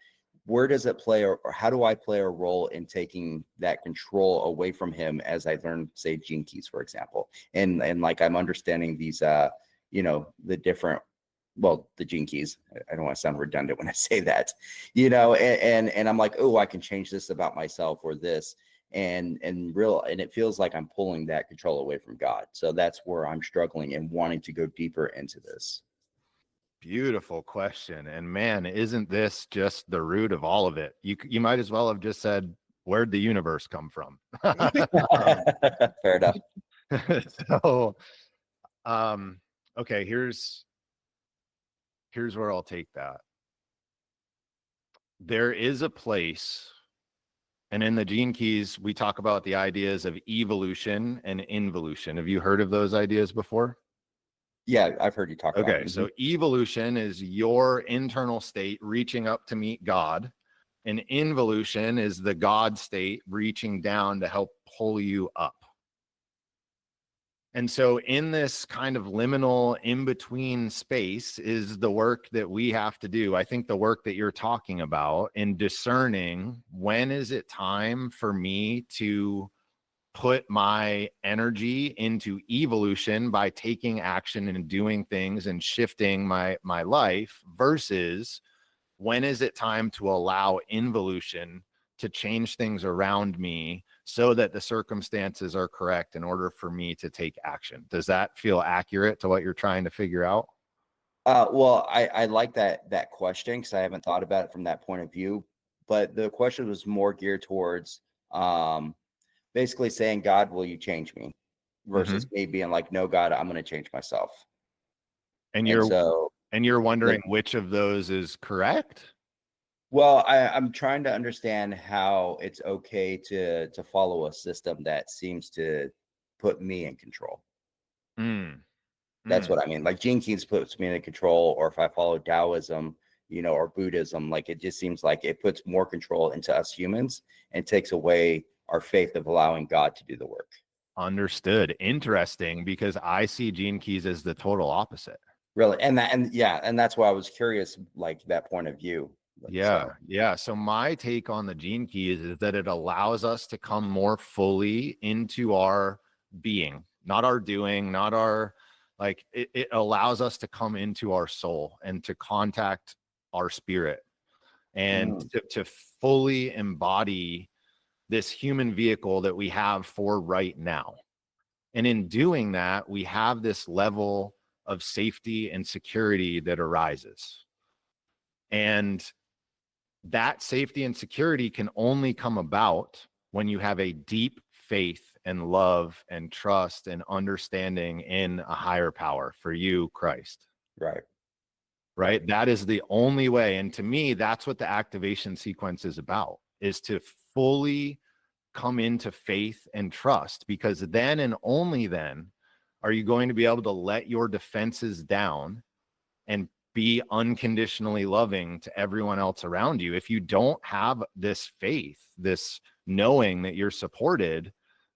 Speaker 5: where does it play, or how do I play a role in taking that control away from him as I learn, say, gene keys, for example, and like I'm understanding these the different, well, the gene keys. I don't want to sound redundant when I say that, and I'm like, oh, I can change this about myself or this, and it feels like I'm pulling that control away from God. So that's where I'm struggling and wanting to go deeper into this.
Speaker 1: Beautiful question. And man, isn't this just the root of all of it? You might as well have just said, where'd the universe come from?
Speaker 5: Fair enough.
Speaker 1: So, okay, here's where I'll take that. There is a place, and in the gene keys, we talk about the ideas of evolution and involution. Have you heard of those ideas before?
Speaker 5: Yeah, I've heard you talk about it.
Speaker 1: Okay, so evolution is your internal state reaching up to meet God, and involution is the God state reaching down to help pull you up. And so in this kind of liminal in-between space is the work that we have to do. I think the work that you're talking about in discerning when is it time for me to put my energy into evolution by taking action and doing things and shifting my life, versus when is it time to allow involution to change things around me so that the circumstances are correct in order for me to take action. Does that feel accurate to what you're trying to figure out?
Speaker 5: Well, I like that question because I haven't thought about it from that point of view. But the question was more geared towards basically saying, God, will you change me? Versus me being like, no, God, I'm going to change myself.
Speaker 1: And you're wondering which of those is correct?
Speaker 5: Well, I'm trying to understand how it's okay to follow a system that seems to put me in control. That's what I mean. Like gene keys puts me in control, or if I follow Taoism, or Buddhism, like it just seems like it puts more control into us humans and takes away our faith of allowing God to do the work.
Speaker 1: Understood. Interesting, because I see gene keys as the total opposite.
Speaker 5: Really, and that's why I was curious, like that point of view.
Speaker 1: Yeah. So my take on the gene keys is that it allows us to come more fully into our being, not our doing, not our, like, it allows us to come into our soul and to contact our spirit and to fully embody this human vehicle that we have for right now. And in doing that, we have this level of safety and security that arises. And that safety and security can only come about when you have a deep faith and love and trust and understanding in a higher power, for you, Christ. Right. That is the only way. And to me, that's what the activation sequence is about, is to fully come into faith and trust, because then and only then are you going to be able to let your defenses down and be unconditionally loving to everyone else around you. If you don't have this faith, this knowing that you're supported,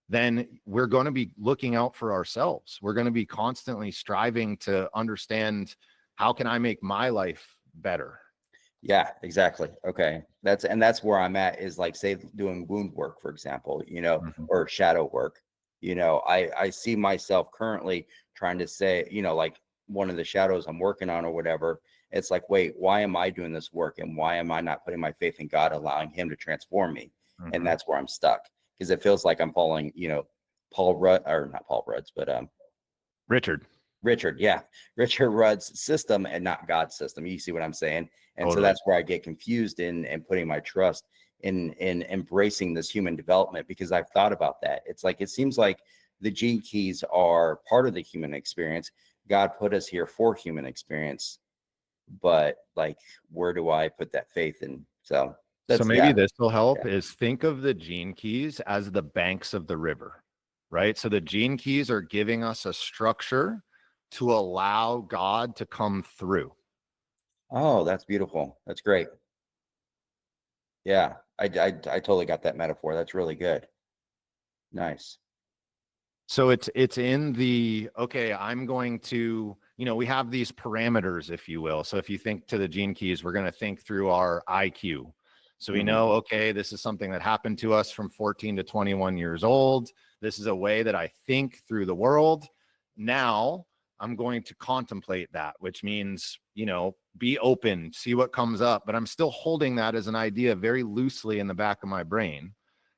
Speaker 1: then we're going to be looking out for ourselves. We're going to be constantly striving to understand, how can I make my life better?
Speaker 5: Yeah, exactly. Okay. That's where I'm at, is like, say, doing wound work, for example, or shadow work. I see myself currently trying to say, like one of the shadows I'm working on or whatever. It's like, wait, why am I doing this work? And why am I not putting my faith in God, allowing him to transform me? And that's where I'm stuck, because it feels like I'm following, Paul Rudd, or not Paul Rudd's, but Richard Rudd's system and not God's system. You see what I'm saying? And so that's where I get confused in putting my trust in embracing this human development, because I've thought about that. It's like, it seems like the gene keys are part of the human experience. God put us here for human experience, but like, where do I put that faith in? So
Speaker 1: So maybe
Speaker 5: yeah.
Speaker 1: this will help is think of the gene keys as the banks of the river, right? So the gene keys are giving us a structure to allow God to come through.
Speaker 5: Oh, that's beautiful. That's great. Yeah, I totally got that metaphor. That's really good. Nice.
Speaker 1: So it's in the, okay, I'm going to, we have these parameters, if you will. So if you think to the gene keys, we're going to think through our IQ. So we know, okay, this is something that happened to us from 14 to 21 years old. This is a way that I think through the world. Now I'm going to contemplate that, which means, be open, see what comes up, but I'm still holding that as an idea very loosely in the back of my brain.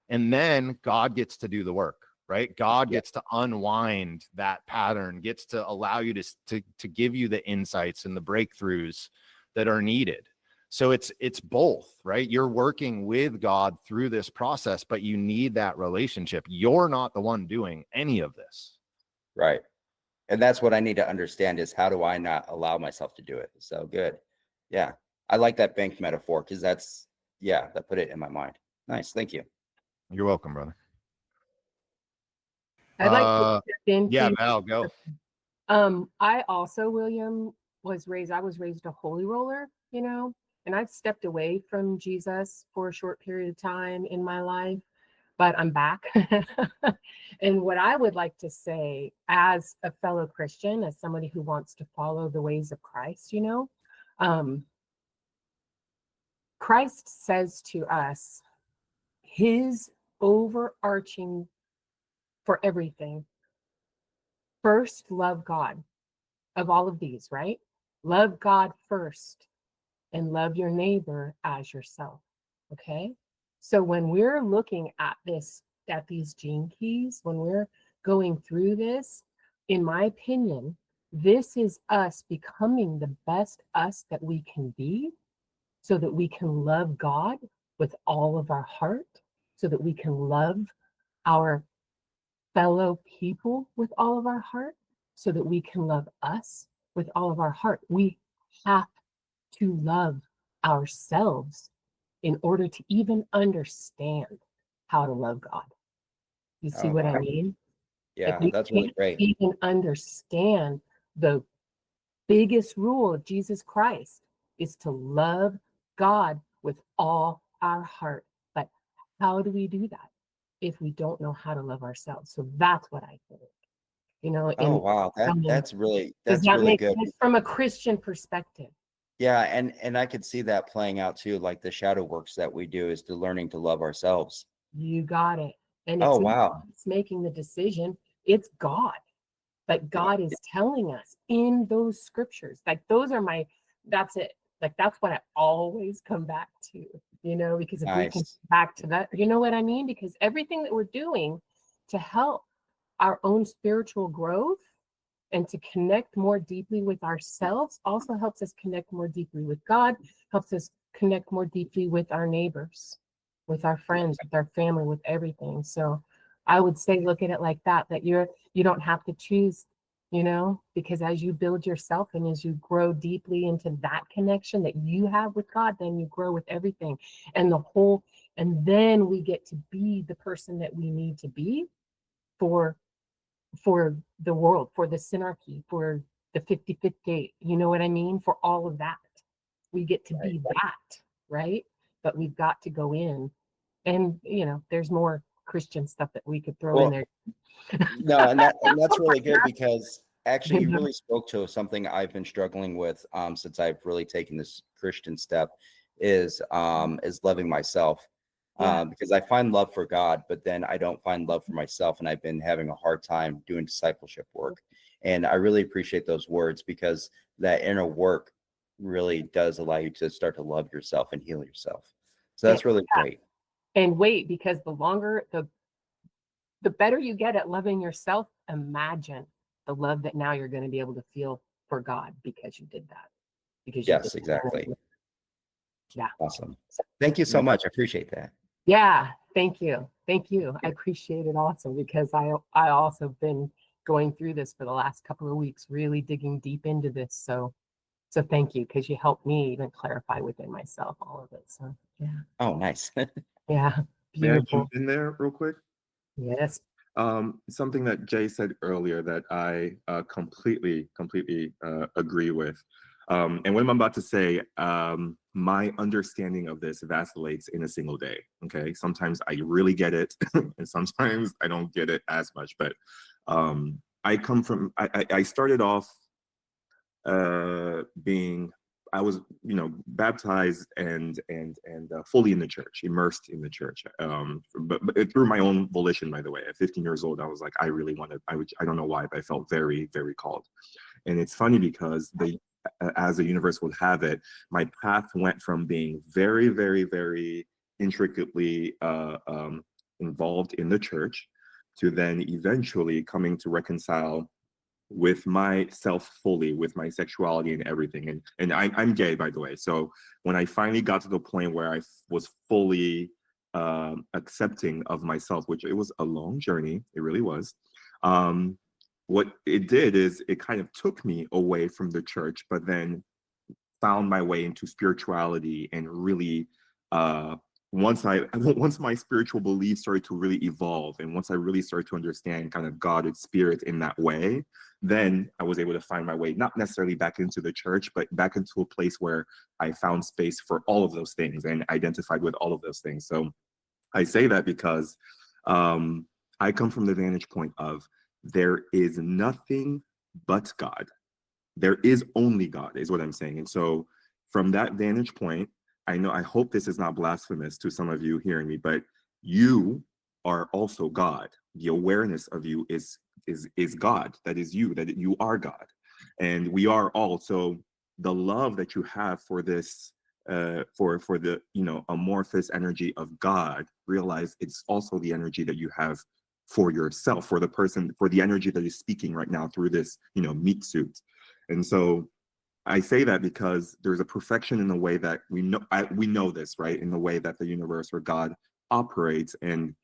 Speaker 1: And then God gets to do the work, right? God gets to unwind that pattern, gets to allow you to give you the insights and the breakthroughs that are needed. So it's both, right? You're working with God through this process, but you need that relationship. You're not the one doing any of this.
Speaker 5: Right. And that's what I need to understand is, how do I not allow myself to do it? So good. Yeah. I like that bank metaphor, because that put it in my mind. Nice. Thank you.
Speaker 1: You're welcome, brother.
Speaker 9: I'd like to step in,
Speaker 1: yeah,
Speaker 9: please.
Speaker 1: Val, go.
Speaker 9: I also, William, I was raised a holy roller, and I've stepped away from Jesus for a short period of time in my life, but I'm back. And what I would like to say as a fellow Christian, as somebody who wants to follow the ways of Christ, Christ says to us, his overarching for everything, first, love God. Of all of these, right? Love God first and love your neighbor as yourself. Okay. So when we're looking at these gene keys, when we're going through this, in my opinion, this is us becoming the best us that we can be, so that we can love God with all of our heart, so that we can love our fellow people with all of our heart, so that we can love us with all of our heart. We have to love ourselves in order to even understand how to love God. You see what I mean?
Speaker 5: Yeah,
Speaker 9: If we
Speaker 5: that's really
Speaker 9: can't
Speaker 5: great.
Speaker 9: even understand the biggest rule of Jesus Christ is to love God with all our heart. But how do we do that if we don't know how to love ourselves? So that's what I think.
Speaker 5: Oh, wow. That's
Speaker 9: does
Speaker 5: that's
Speaker 9: that
Speaker 5: really
Speaker 9: make
Speaker 5: good.
Speaker 9: sense from a Christian perspective?
Speaker 5: Yeah, and I could see that playing out too, like the shadow works that we do is to learning to love ourselves.
Speaker 9: You got it. And
Speaker 5: Oh,
Speaker 9: it's not
Speaker 5: wow.
Speaker 9: us making the decision, it's God. But God is telling us in those scriptures, like that's it. Like that's what I always come back to, because if we can
Speaker 5: Nice.
Speaker 9: come back to that, you know what I mean? Because everything that we're doing to help our own spiritual growth and to connect more deeply with ourselves also helps us connect more deeply with God, helps us connect more deeply with our neighbors, with our friends, with our family, with everything. So I would say, look at it like that you don't have to choose, because as you build yourself and as you grow deeply into that connection that you have with God, then you grow with everything and then we get to be the person that we need to be for the world, for the synarchy, for the 55th gate, you know what I mean? For all of that. We get to be that, right? But we've got to go in and, there's more Christian stuff that we could throw in there.
Speaker 5: No, and that's really good, because actually you really spoke to something I've been struggling with since I've really taken this Christian step is loving myself. Because I find love for God, but then I don't find love for myself. And I've been having a hard time doing discipleship work. And I really appreciate those words, because that inner work really does allow you to start to love yourself and heal yourself. So that's really great.
Speaker 9: And wait, because the better you get at loving yourself, imagine the love that now you're going to be able to feel for God because you did that.
Speaker 5: Yes, exactly.
Speaker 9: Yeah.
Speaker 5: Awesome. Thank you so much. I appreciate that.
Speaker 9: Yeah, thank you. Thank you. I appreciate it also, because I also been going through this for the last couple of weeks, really digging deep into this. So So thank you, because you helped me even clarify within myself all of it. So yeah,
Speaker 5: Oh, nice.
Speaker 9: yeah,
Speaker 6: May I
Speaker 9: beautiful.
Speaker 6: jump in there real quick?
Speaker 9: Yes.
Speaker 6: Something that Jay said earlier that I completely agree with. And what I'm about to say, my understanding of this vacillates in a single day. Okay, sometimes I really get it, and sometimes I don't get it as much. But I started off being, I was, baptized and fully in the church, immersed in the church. But through my own volition, by the way. At 15 years old, I was like, I really wanted. I don't know why, but I felt very, very called. And it's funny because as the universe would have it, my path went from being very, very, very intricately involved in the church to then eventually coming to reconcile with myself fully, with my sexuality and everything. And I'm gay, by the way. So when I finally got to the point where I was fully accepting of myself, which it was a long journey, it really was. What it did is it kind of took me away from the church, but then found my way into spirituality and really once my spiritual beliefs started to really evolve, and once I really started to understand kind of God and spirit in that way, then I was able to find my way, not necessarily back into the church, but back into a place where I found space for all of those things and identified with all of those things. So I say that because I come from the vantage point of there is nothing but God. There is only God, is what I'm saying. And so from that vantage point, I hope this is not blasphemous to some of you hearing me, but you are also God. The awareness of you is God. That is you, that you are God. And we are also the love that you have for this, for the, amorphous energy of God, realize it's also the energy that you have for yourself, for the person, for the energy that is speaking right now through this, meat suit. And so I say that because there's a perfection in the way that we know this, right? In the way that the universe or God operates, and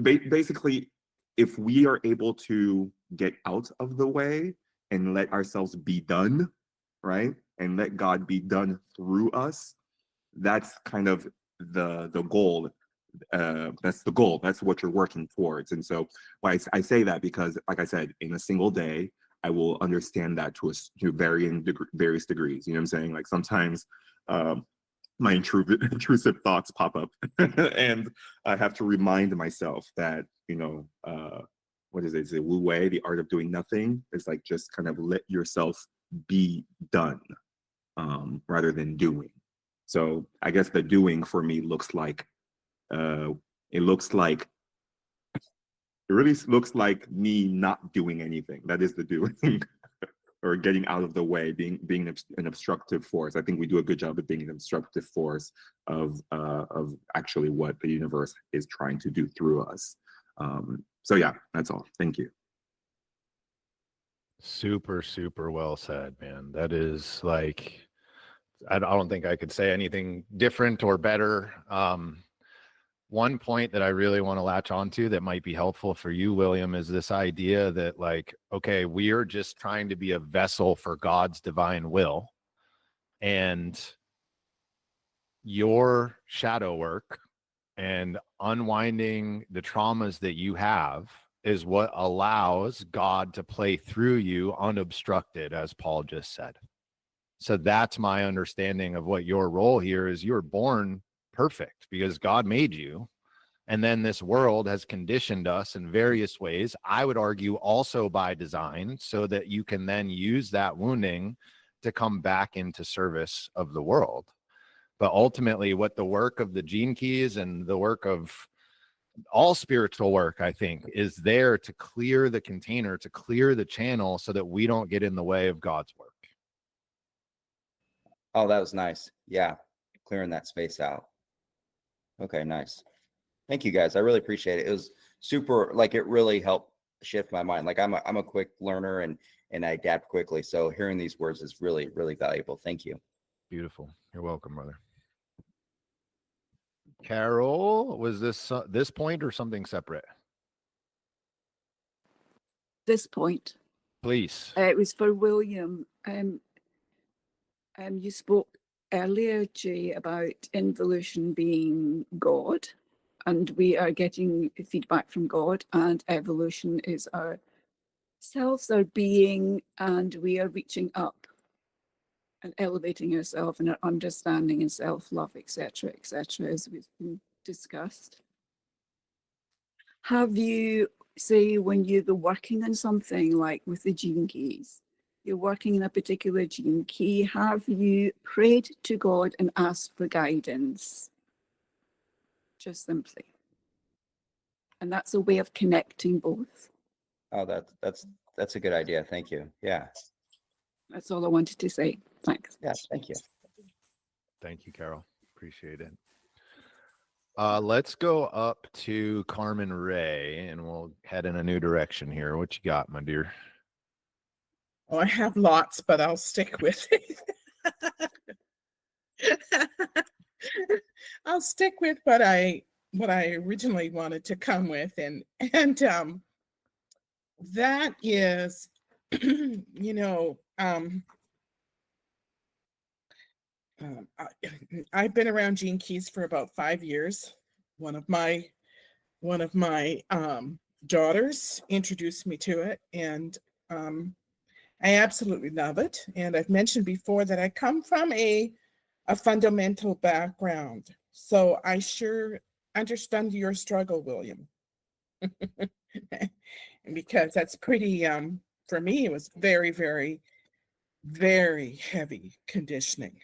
Speaker 6: basically, if we are able to get out of the way and let ourselves be done, right? And let God be done through us, that's kind of the goal. That's the goal. That's what you're working towards. And so why I say that, because like I said, in a single day, I will understand that to various degrees. You know what I'm saying? Like sometimes my intrusive thoughts pop up and I have to remind myself that, what is it? Is it Wu Wei, the art of doing nothing? It's like, just kind of let yourself be done rather than doing. So I guess the doing for me looks like, it really looks like me not doing anything. That is the doing. Or getting out of the way, being an obstructive force. I think we do a good job of being an obstructive force of actually what the universe is trying to do through us. So yeah, that's all. Thank you.
Speaker 1: Super, super well said, man. That is like, I don't think I could say anything different or better. One point that I really want to latch onto that might be helpful for you, William, is this idea that, like, okay, we are just trying to be a vessel for God's divine will. And your shadow work and unwinding the traumas that you have is what allows God to play through you unobstructed, as Paul just said. So that's my understanding of what your role here is. You're born perfect because God made you. And then this world has conditioned us in various ways, I would argue also by design, so that you can then use that wounding to come back into service of the world. But ultimately, what the work of the gene keys and the work of all spiritual work, I think, is there to clear the container, to clear the channel so that we don't get in the way of God's work.
Speaker 5: Oh, that was nice. Yeah, clearing that space out. Okay, nice. Thank you guys. I really appreciate it. It was super, like, it really helped shift my mind. Like, I'm a quick learner and I adapt quickly. So hearing these words is really, really valuable. Thank you.
Speaker 1: Beautiful. You're welcome, brother. Carol, was this point or something separate?
Speaker 2: This point.
Speaker 1: Please.
Speaker 2: It was for William. You spoke earlier, Jay, about involution being God, and we are getting feedback from God, and evolution is our selves, our being, and we are reaching up and elevating ourselves and our understanding and self-love, etc., as we've discussed. Have you, say, when you're working on something like with the gene keys, you're working in a particular gene key, have you prayed to God and asked for guidance? Just simply. And that's a way of connecting both.
Speaker 5: Oh, that's a good idea. Thank you. Yeah.
Speaker 2: That's all I wanted to say. Thanks.
Speaker 5: Yeah. Thank you.
Speaker 1: Thank you, Carol. Appreciate it. Let's go up to Carmen Ray, and we'll head in a new direction here. What you got, my dear?
Speaker 8: Oh, I have lots, but I'll stick with it. I'll stick with what I originally wanted to come with, and that is, I've been around Gene Keys for about 5 years. One of my daughters introduced me to it, and I absolutely love it. And I've mentioned before that I come from a fundamental background, so I sure understand your struggle, William. Because that's pretty, for me, it was very, very, very heavy conditioning.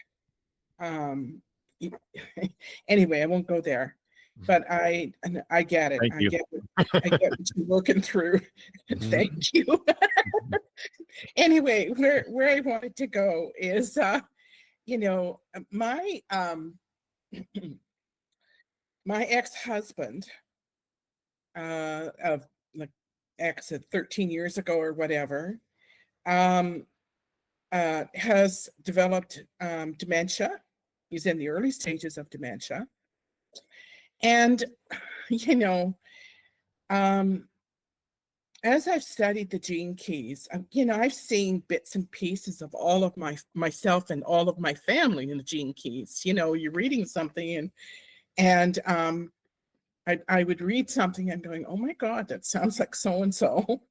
Speaker 8: Anyway, I won't go there, but I get it.
Speaker 1: Thank you.
Speaker 8: I get what you're working through. Thank you. Anyway, where I wanted to go is, my my ex-husband, of like ex of 13 years ago or whatever, has developed dementia. He's in the early stages of dementia. And, as I've studied the gene keys, I've seen bits and pieces of all of myself and all of my family in the gene keys. You're reading something and I would read something and going, oh my God, that sounds like so-and-so.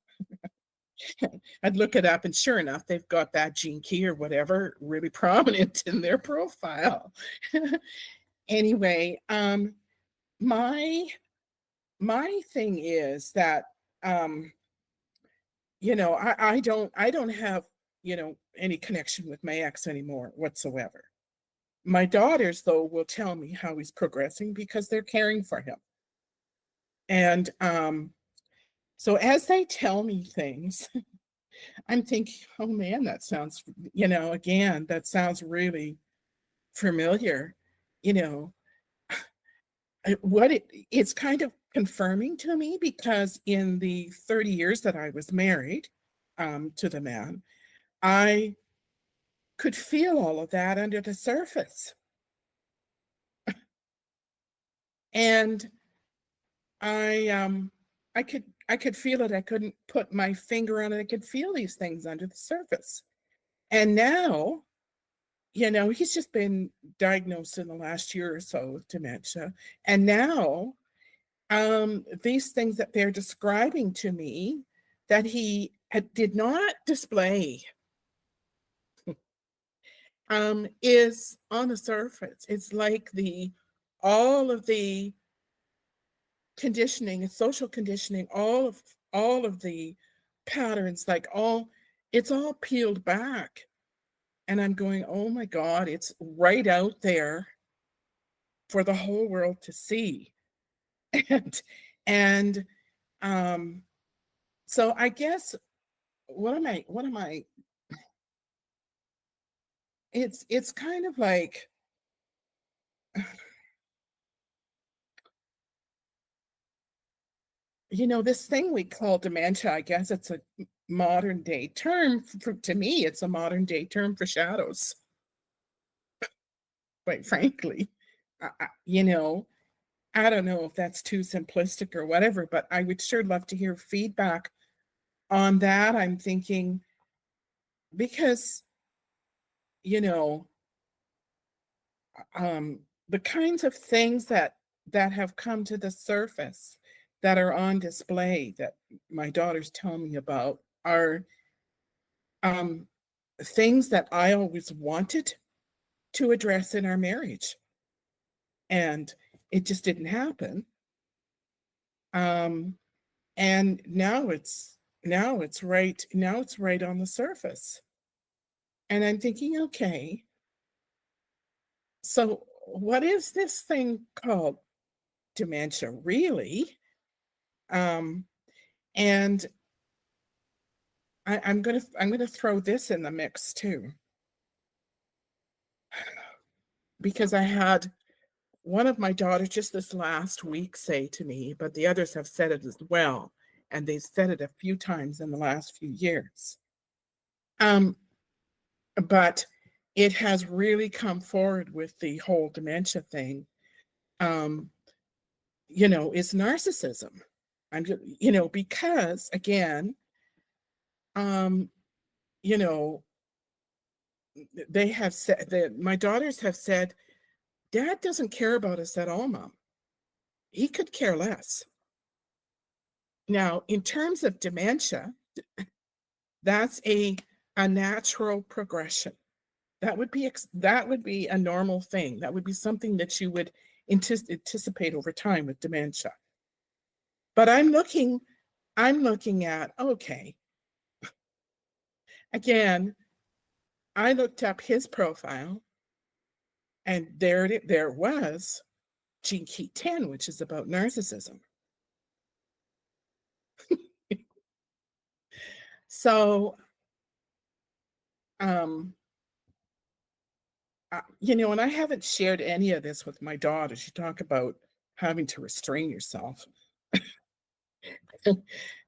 Speaker 8: I'd look it up, and sure enough, they've got that gene key or whatever really prominent in their profile. Anyway, my thing is that, I don't have, any connection with my ex anymore whatsoever. My daughters, though, will tell me how he's progressing because they're caring for him. And so as they tell me things, I'm thinking, oh man, that sounds, again, that sounds really familiar. It's kind of confirming to me, because in the 30 years that I was married to the man, I could feel all of that under the surface. And I could feel it. I couldn't put my finger on it. I could feel these things under the surface. And now, he's just been diagnosed in the last year or so with dementia. And now, these things that they're describing to me that he did not display is on the surface. It's like all of the conditioning, social conditioning, all of the patterns, it's all peeled back. And I'm going, oh my God, it's right out there for the whole world to see. And so I guess what am I it's kind of like, this thing we call dementia, I guess it's a modern day term to me. It's a modern day term for shadows, quite frankly. I don't know if that's too simplistic or whatever, but I would sure love to hear feedback on that, I'm thinking, because, you know, the kinds of things that have come to the surface that are on display that my daughters tell me about are things that I always wanted to address in our marriage, and it just didn't happen. And now it's right on the surface, and I'm thinking, okay, so what is this thing called dementia really? And I'm gonna throw this in the mix too, because I had one of my daughters just this last week say to me, but the others have said it as well, and they've said it a few times in the last few years. But it has really come forward with the whole dementia thing. You know, is narcissism. I'm just, you know, because again, you know, they have said that my daughters have said, Dad doesn't care about us at all, Mom. He could care less. Now, in terms of dementia, that's a natural progression. That would be a normal thing. That would be something that you would anticipate over time with dementia. But I'm looking at, okay, again, I looked up his profile, and there was Gene Key 10, which is about narcissism. So, you know, and I haven't shared any of this with my daughters. You talk about having to restrain yourself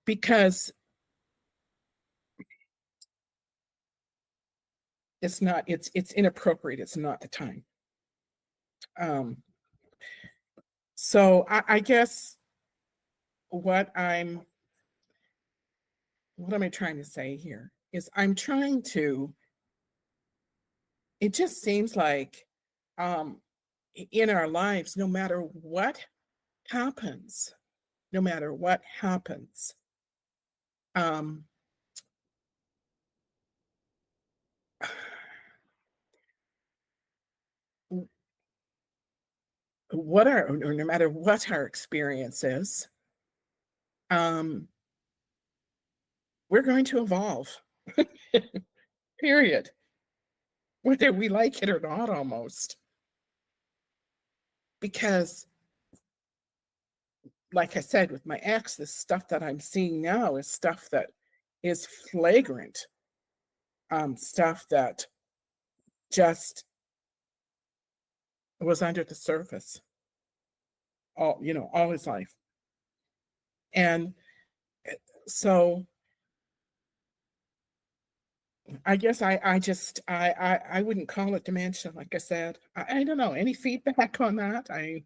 Speaker 8: because it's inappropriate. It's not the time. So I guess what am I trying to say here is it just seems like in our lives, no matter what happens, no matter what our experience is, we're going to evolve. Period. Whether we like it or not, almost. Because, like I said, with my ex, the stuff that I'm seeing now is stuff that is flagrant, stuff that just was under the surface all his life. And so I guess I wouldn't call it dementia, like I said. I don't know. Any feedback on that?
Speaker 1: I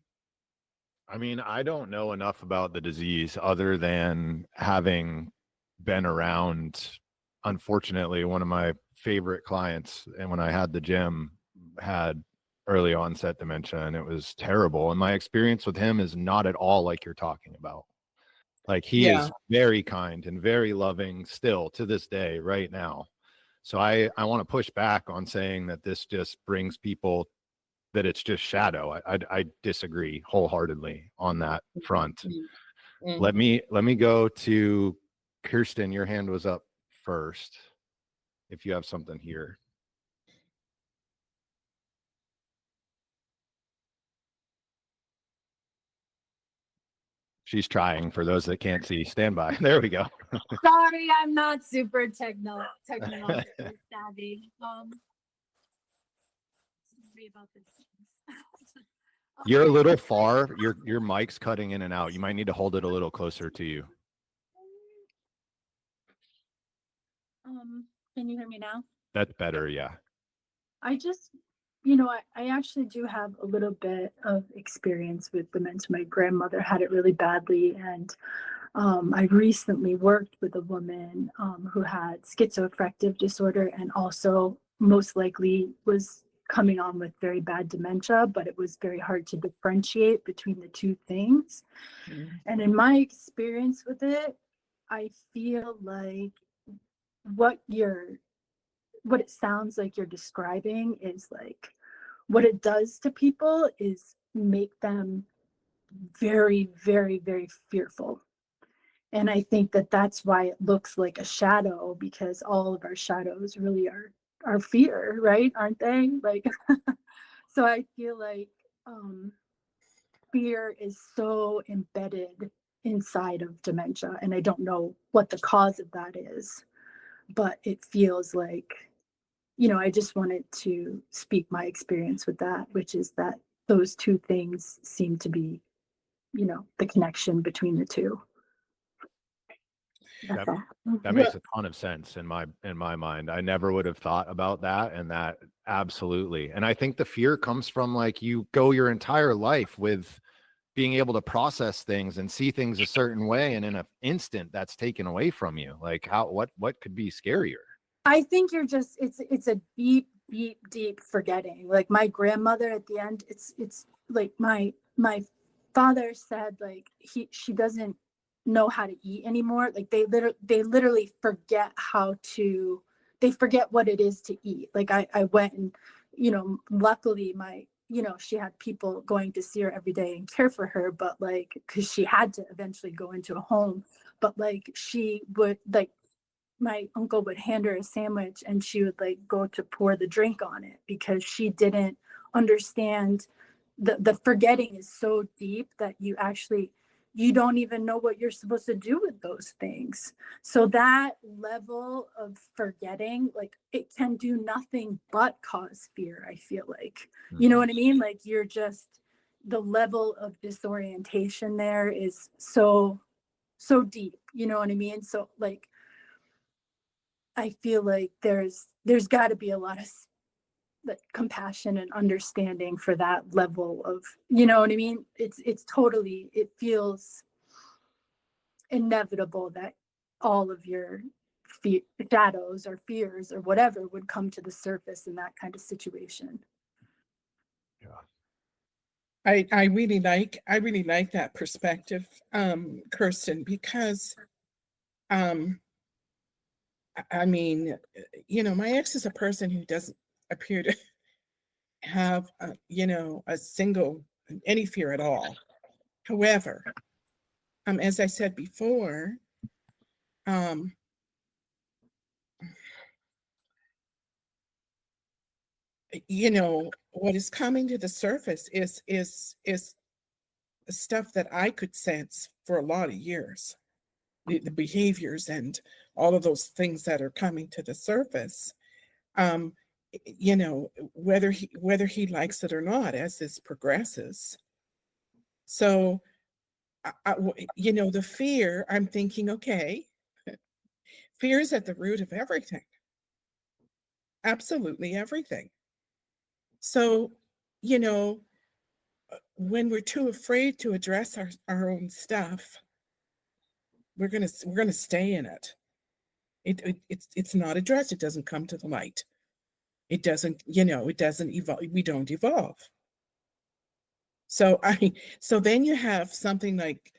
Speaker 1: mean, I don't know enough about the disease other than having been around. Unfortunately, one of my favorite clients, and when I had the gym, had early onset dementia, and it was terrible. And my experience with him is not at all like you're talking about. Like, he
Speaker 8: Yeah.
Speaker 1: is very kind and very loving still to this day, right now. So I want to push back on saying that this just brings people, that it's just shadow. I disagree wholeheartedly on that front.
Speaker 8: Mm-hmm.
Speaker 1: Let me go to Kirsten. Your hand was up first. If you have something here. She's trying, for those that can't see. Stand by. There we go.
Speaker 10: Sorry, I'm not super technologically savvy. Sorry about this.
Speaker 1: You're a little far. Your mic's cutting in and out. You might need to hold it a little closer to you.
Speaker 10: Can you hear me now?
Speaker 1: That's better, yeah.
Speaker 10: I just, I actually do have a little bit of experience with dementia. My grandmother had it really badly, and I recently worked with a woman who had schizoaffective disorder and also most likely was coming on with very bad dementia, but it was very hard to differentiate between the two things. And in my experience with it, I feel like what it sounds like you're describing is like what it does to people is make them very, very, very fearful. And I think that that's why it looks like a shadow, because all of our shadows really are fear, right? Aren't they? Like, so I feel like fear is so embedded inside of dementia. And I don't know what the cause of that is, but it feels like, I just wanted to speak my experience with that, which is that those two things seem to be, the connection between the two. That's all.
Speaker 1: That makes a ton of sense in my mind. I never would have thought about that, and that absolutely. And I think the fear comes from like you go your entire life with being able to process things and see things a certain way, and in an instant that's taken away from you. Like what could be scarier?
Speaker 10: I think you're just it's a deep, deep, deep forgetting. Like my grandmother at the end, it's like my father said like she doesn't know how to eat anymore. Like they literally forget they forget what it is to eat. Like I went and, luckily she had people going to see her every day and care for her, but like, cause she had to eventually go into a home, but like she would like, my uncle would hand her a sandwich and she would like go to pour the drink on it because she didn't understand the forgetting is so deep that you don't even know what you're supposed to do with those things. So that level of forgetting, like it can do nothing but cause fear. I feel like, you know what I mean? Like the level of disorientation there is so deep, you know what I mean? So like, I feel like there's got to be a lot of like compassion and understanding for that level of, you know what I mean? It's totally, it feels inevitable that all of your shadows or fears or whatever would come to the surface in that kind of situation.
Speaker 1: Yeah.
Speaker 8: I really like that perspective, Kirsten, because I mean, my ex is a person who doesn't appear to have a single any fear at all. However, as I said before, what is coming to the surface is stuff that I could sense for a lot of years. The behaviors and all of those things that are coming to the surface, whether he likes it or not as this progresses. So, the fear, I'm thinking, okay, fear is at the root of everything. Absolutely everything. So, when we're too afraid to address our own stuff, we're gonna stay in it. It's not addressed. It doesn't come to the light. It doesn't evolve. We don't evolve. So so then you have something like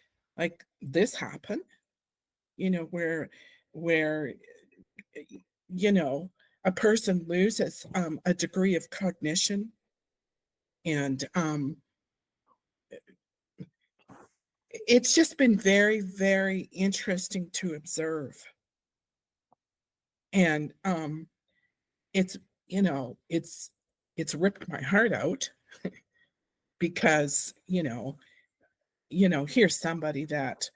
Speaker 8: this happen, where a person loses a degree of cognition, and it's just been very, very interesting to observe. And it's ripped my heart out because here's somebody that,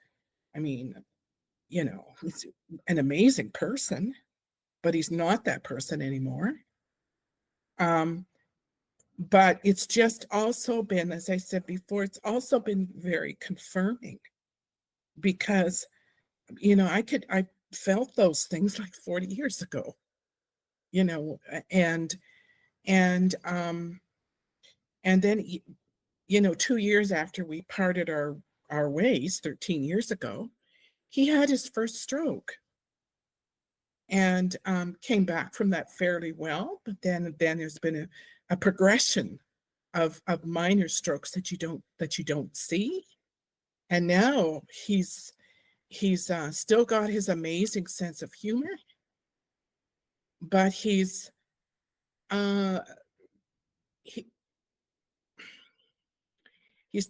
Speaker 8: I mean, he's an amazing person, but he's not that person anymore. But it's just also been, as I said before, it's also been very confirming because, I felt those things like 40 years ago, and then, 2 years after we parted our ways 13 years ago, he had his first stroke and came back from that fairly well. But then there's been a progression of minor strokes that you don't see. And now he's still got his amazing sense of humor, but he's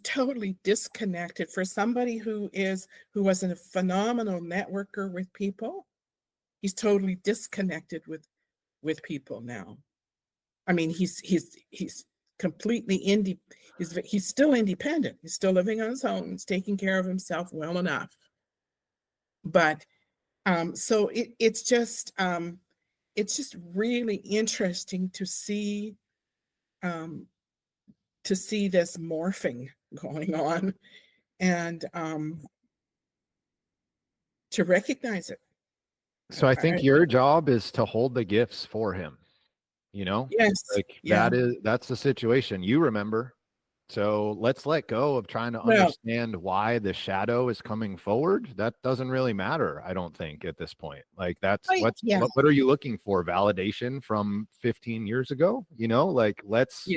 Speaker 8: totally disconnected. For somebody who was a phenomenal networker with people, he's totally disconnected with people now. I mean, he's completely he's still independent. He's still living on his own. He's taking care of himself well enough. But so it's just really interesting to see this morphing going on, and to recognize it.
Speaker 1: So I think your job is to hold the gifts for him, you know?
Speaker 8: Yes.
Speaker 1: Like
Speaker 8: Yeah.
Speaker 1: that's the situation. You remember. So let's let go of trying to understand why the shadow is coming forward. That doesn't really matter, I don't think, at this point. Like that's what are you looking for? Validation from 15 years ago? You know, like let's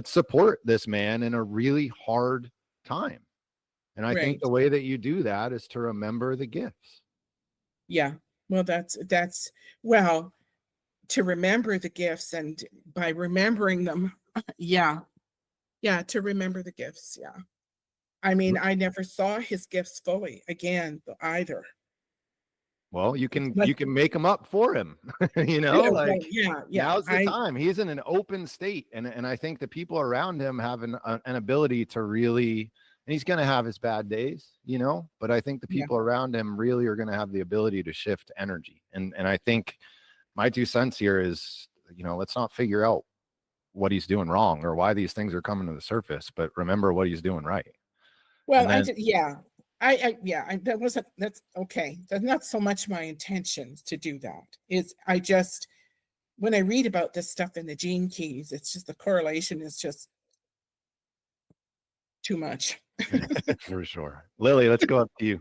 Speaker 1: support this man in a really hard time. And I think the way that you do that is to remember the gifts.
Speaker 8: Yeah. Well, that's to remember the gifts, and by remembering them, to remember the gifts. Yeah. I mean, I never saw his gifts fully again either.
Speaker 1: Well, you can make them up for him, you know, now's the time. He's in an open state. And I think the people around him have an ability to really, and he's going to have his bad days, you know, but I think the people around him really are going to have the ability to shift energy. And I think my 2 cents here is, you know, let's not figure out what he's doing wrong or why these things are coming to the surface, but remember what he's doing right.
Speaker 8: Well, that's okay. That's not so much my intention to do that. When I read about this stuff in the gene keys, it's just the correlation is just too much.
Speaker 1: For sure. Lily, let's go up to you.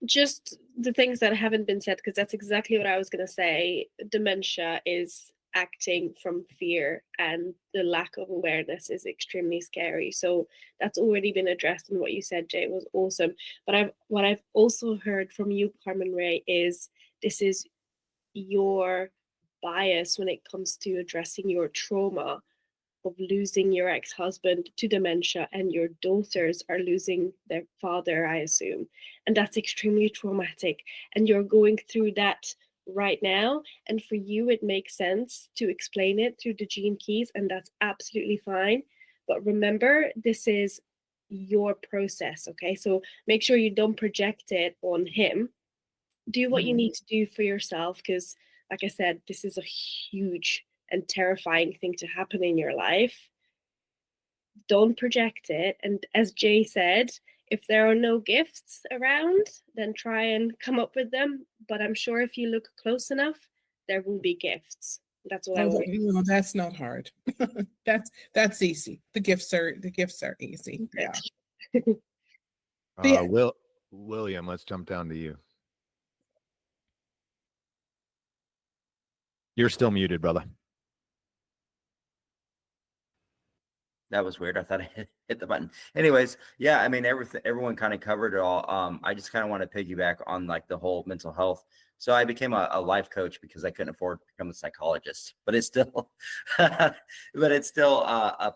Speaker 3: Just the things that haven't been said, because that's exactly what I was going to say. Dementia is acting from fear, and the lack of awareness is extremely scary. So that's already been addressed, and what you said, Jay, was awesome. But what I've also heard from you, Carmen Ray, is this is your bias when it comes to addressing your trauma of losing your ex-husband to dementia, and your daughters are losing their father, I assume. And that's extremely traumatic. And you're going through that right now. And for you, it makes sense to explain it through the gene keys, and that's absolutely fine. But remember, this is your process, okay? So make sure you don't project it on him. Do what you need to do for yourself, because like I said, this is a huge and terrifying thing to happen in your life. Don't project it. And as Jay said, if there are no gifts around, then try and come up with them. But I'm sure if you look close enough, there will be gifts. That's what I want.
Speaker 8: No, that's not hard. that's easy. The gifts are easy. Yeah.
Speaker 1: William, let's jump down to you. You're still muted, brother.
Speaker 5: That was weird. I thought I hit the button. Anyways, yeah, I mean, everyone kind of covered it all. I just kind of want to piggyback on like the whole mental health. So I became a life coach because I couldn't afford to become a psychologist, but it's still, a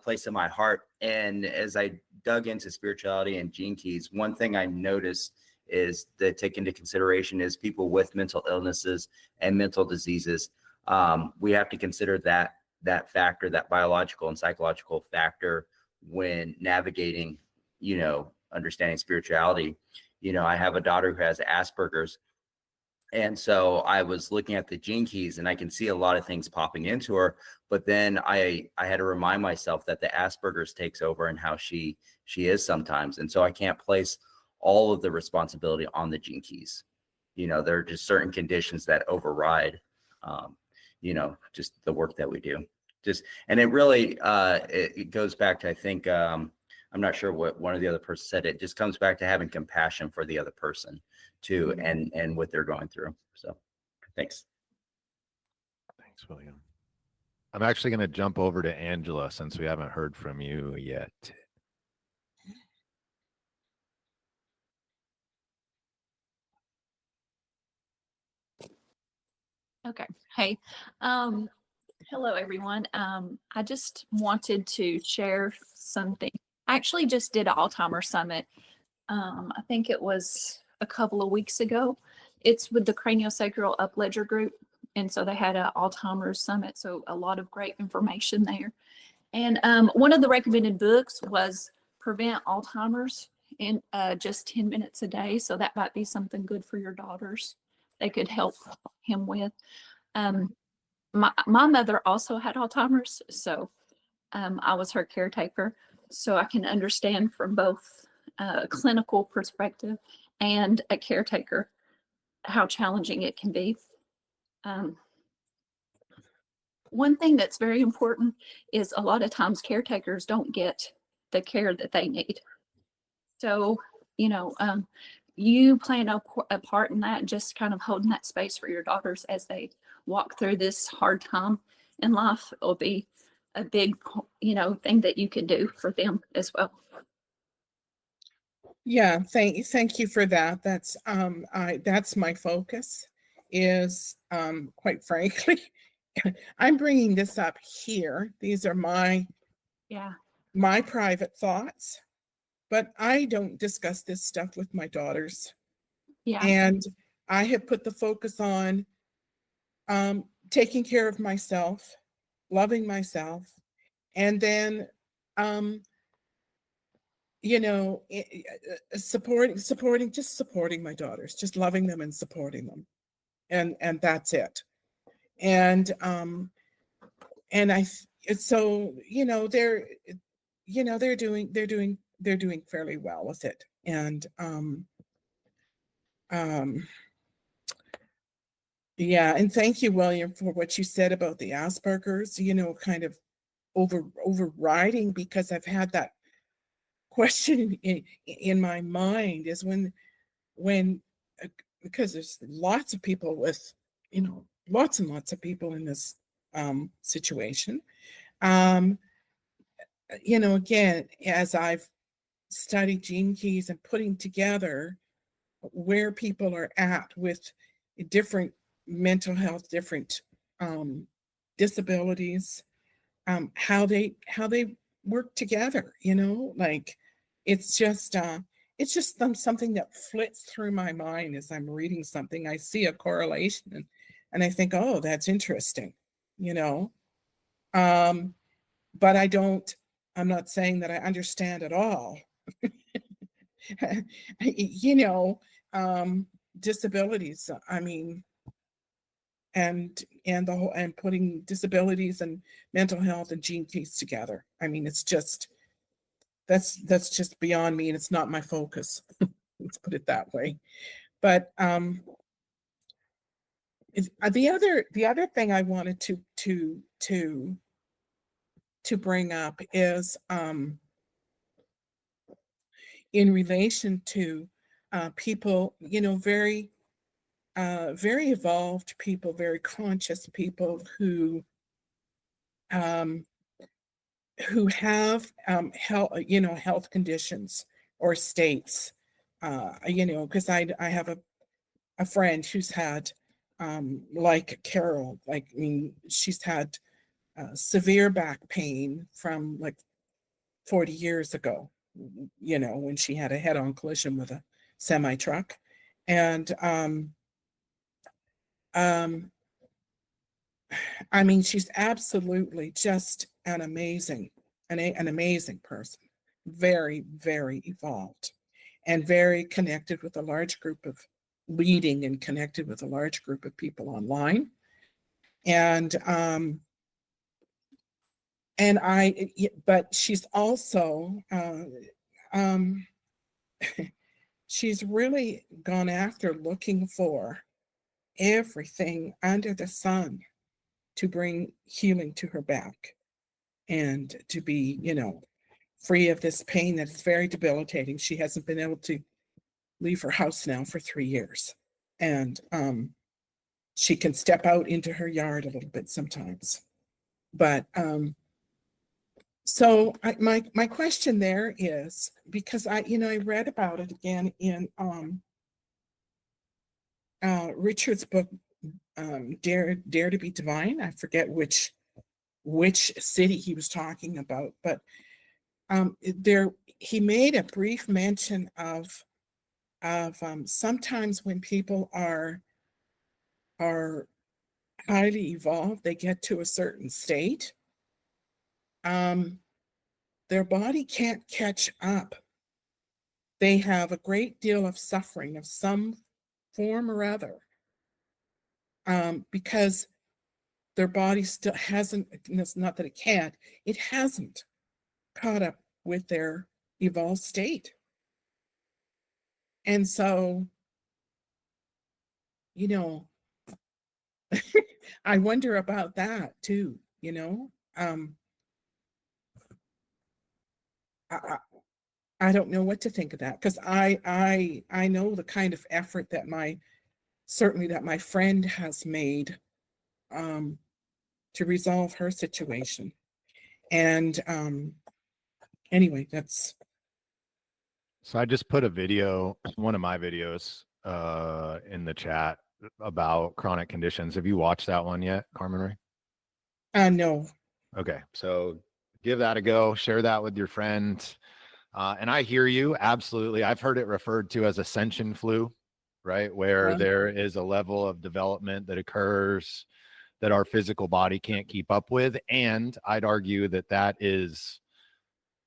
Speaker 5: place in my heart. And as I dug into spirituality and gene keys, one thing I noticed is that take into consideration is people with mental illnesses and mental diseases. We have to consider that factor, that biological and psychological factor when navigating, understanding spirituality. I have a daughter who has Asperger's. And so I was looking at the gene keys and I can see a lot of things popping into her, but then I had to remind myself that the Asperger's takes over and how she is sometimes. And so I can't place all of the responsibility on the gene keys. There are just certain conditions that override, just the work that we do. And it really, it goes back to, I think, I'm not sure what one of the other person said. It just comes back to having compassion for the other person too, and what they're going through. So thanks.
Speaker 1: Thanks, William. I'm actually going to jump over to Angela since we haven't heard from you yet.
Speaker 11: Okay. Hey, hello everyone. I just wanted to share something. I actually just did an Alzheimer's summit. I think it was a couple of weeks ago. It's with the Craniosacral Upledger group. And so they had an Alzheimer's summit. So a lot of great information there. And one of the recommended books was Prevent Alzheimer's in just 10 minutes a day. So that might be something good for your daughters. They could help him with. My mother also had Alzheimer's, so I was her caretaker. So I can understand from both a clinical perspective and a caretaker how challenging it can be. One thing that's very important is a lot of times caretakers don't get the care that they need. So, you know, you playing a part in that, just kind of holding that space for your daughters as they walk through this hard time in life will be a big, you know, thing that you can do for them as well.
Speaker 8: Yeah, thank you for that. That's my focus is, quite frankly, I'm bringing this up here. These are my private thoughts, but I don't discuss this stuff with my daughters.
Speaker 11: Yeah.
Speaker 8: And I have put the focus on taking care of myself, loving myself, and then you know, supporting my daughters, just loving them and supporting them, and that's it. And so you know they're doing fairly well with it, and yeah, and thank you, William, for what you said about the Asperger's. You know, kind of overriding, because I've had that question in my mind is when because there's lots of people with, you know, lots and lots of people in this situation. You know, again, as I've studied gene keys and putting together where people are at with different mental health, different disabilities, how they work together, you know, like it's just something that flits through my mind as I'm reading something. I see a correlation and I think, oh, that's interesting, you know. But I'm not saying that I understand it all. You know, disabilities, I mean, and the whole, and putting disabilities and mental health and gene keys together. I mean, it's just that's just beyond me, and it's not my focus. Let's put it that way. But the other thing I wanted to bring up is in relation to people, you know, very evolved people, very conscious people who have health conditions or states, you know, because I have a friend who's had like Carol, like, I mean, she's had severe back pain from like 40 years ago, you know, when she had a head-on collision with a semi truck. And I mean, she's absolutely just an amazing person, very, very evolved, and very connected with a large group of leading and connected with a large group of people online. And but she's also she's really gone after looking for everything under the sun to bring healing to her back and to be, you know, free of this pain that is very debilitating. She hasn't been able to leave her house now for 3 years. And she can step out into her yard a little bit sometimes. But so my question there is, because I read about it again in Richard's book, Dare to Be Divine. I forget which city he was talking about, but he made a brief mention of sometimes when people are highly evolved, they get to a certain state, their body can't catch up. They have a great deal of suffering of some form or other, because their body still hasn't, it's not that it can't, it hasn't caught up with their evolved state. And so, I wonder about that too, I don't know what to think of that, because I know the kind of effort that my friend has made to resolve her situation. And anyway, that's.
Speaker 1: So I just put a video, one of my videos, in the chat about chronic conditions. Have you watched that one yet, Carmen Ray?
Speaker 8: No.
Speaker 1: Okay, so give that a go. Share that with your friend. And I hear you, absolutely. I've heard it referred to as ascension flu, right? Where there is a level of development that occurs that our physical body can't keep up with. And I'd argue that that is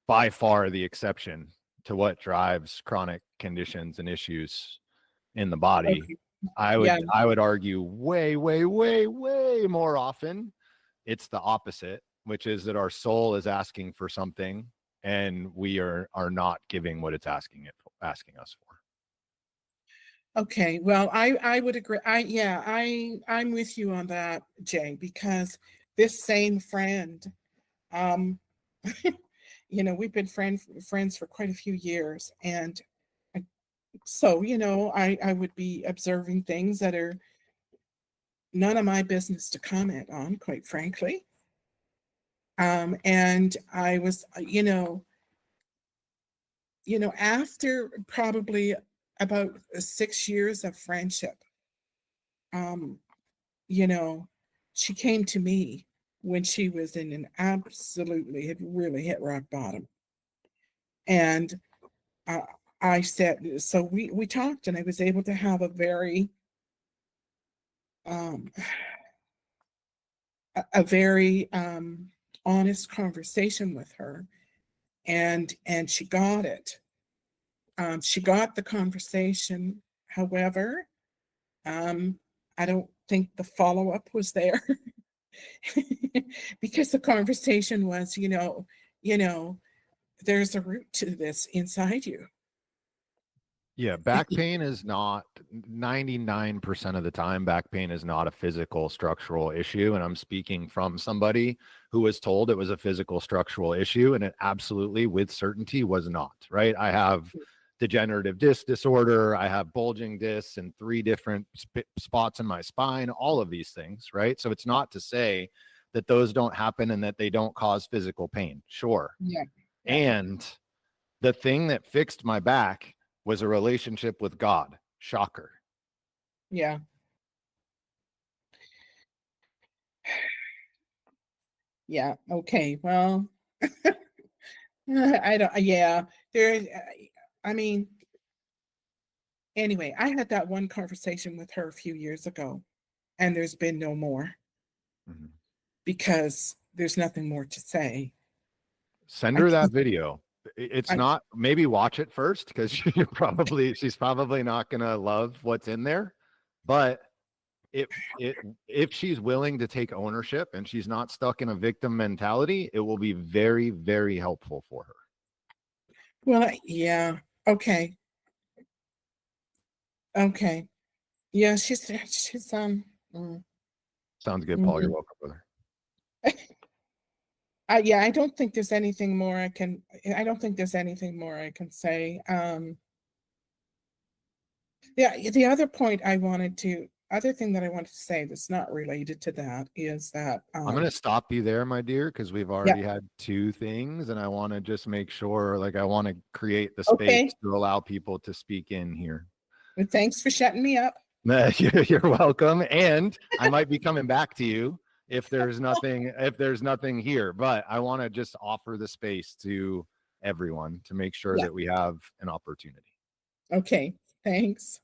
Speaker 1: by far the exception to what drives chronic conditions and issues in the body.
Speaker 8: Okay.
Speaker 1: I would argue way more often it's the opposite, which is that our soul is asking for something and we are not giving what it's asking us for.
Speaker 8: Okay, well, I would agree. I'm with you on that, Jay, because this same friend, we've been friends for quite a few years, and so I would be observing things that are none of my business to comment on, quite frankly. And I was, after probably about 6 years of friendship, she came to me when she was in an absolutely, had really hit rock bottom. And I said, so we talked, and I was able to have a very, honest conversation with her, and she got it. She got the conversation. However, I don't think the follow-up was there because the conversation was, there's a root to this inside you.
Speaker 1: Yeah, back pain is not 99% of the time. Back pain is not a physical structural issue. And I'm speaking from somebody who was told it was a physical structural issue, and it absolutely, with certainty, was not, right? I have degenerative disc disorder. I have bulging discs in 3 different spots in my spine, all of these things, right? So it's not to say that those don't happen and that they don't cause physical pain. Sure.
Speaker 8: Yeah.
Speaker 1: And the thing that fixed my back was a relationship with God. Shocker.
Speaker 8: Yeah. Yeah. Okay. Well, I don't, yeah, there, I mean, anyway, I had that one conversation with her a few years ago, and there's been no more because there's nothing more to say.
Speaker 1: Send her that video. It's not, maybe watch it first, because she's probably not going to love what's in there. But if she's willing to take ownership and she's not stuck in a victim mentality, it will be very, very helpful for her.
Speaker 8: Well, yeah. Okay. Okay. Yeah, she's
Speaker 1: Sounds good, Paul. You're welcome, brother.
Speaker 8: Yeah, I don't think there's anything more I can say. Yeah, the other thing that I wanted to say that's not related to that is that
Speaker 1: I'm going to stop you there, my dear, because we've already had 2 things, and I want to just make sure, like, I want to create the space to allow people to speak in here.
Speaker 8: Well, thanks for shutting me up.
Speaker 1: You're welcome. And I might be coming back to you if there's nothing here, but I want to just offer the space to everyone to make sure that we have an opportunity.
Speaker 8: Okay, thanks.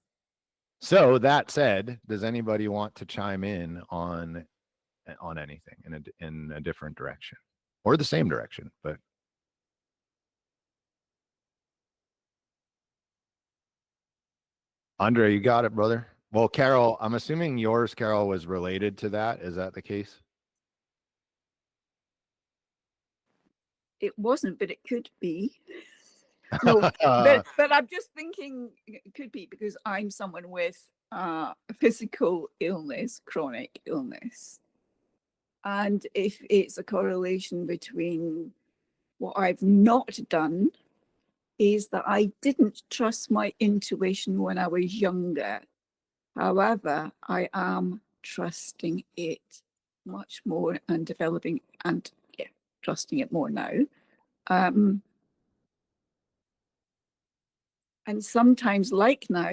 Speaker 1: So that said, does anybody want to chime in on anything in a different direction or the same direction? But Andre, you got it, brother. Well, Carol, I'm assuming yours, Carol, was related to that. Is that the case?
Speaker 2: It wasn't, but it could be. No, but I'm just thinking it could be because I'm someone with physical illness, chronic illness. And if it's a correlation between what I've not done is that I didn't trust my intuition when I was younger. However, I am trusting it much more and developing and trusting it more now. And sometimes, like now,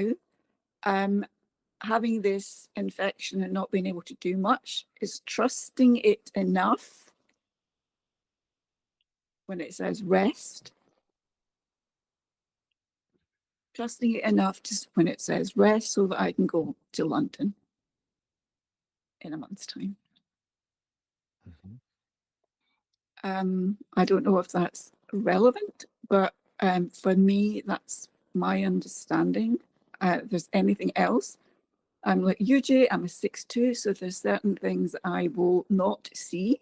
Speaker 2: having this infection and not being able to do much is trusting it enough when it says rest. Trusting it enough to when it says rest so that I can go to London in a month's time. I don't know if that's relevant, but for me, that's my understanding. If there's anything else, I'm like you, Jay, I'm a 6'2", so there's certain things I will not see.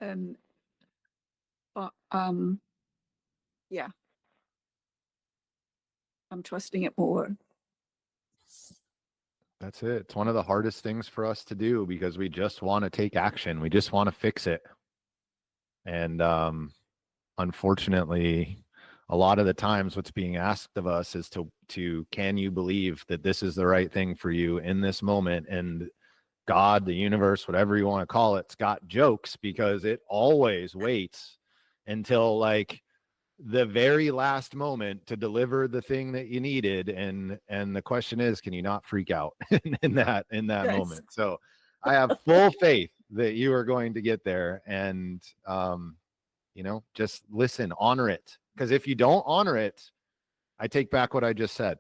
Speaker 2: But yeah, I'm trusting it more.
Speaker 1: That's it. It's one of the hardest things for us to do because we just want to take action. We just want to fix it. And unfortunately, a lot of the times what's being asked of us is to can you believe that this is the right thing for you in this moment? And God, the universe, whatever you want to call it, it's got jokes because it always waits until like the very last moment to deliver the thing that you needed. And the question is, can you not freak out in that moment? So I have full faith that you are going to get there, and just listen, honor it. Because if you don't honor it, I take back what I just said.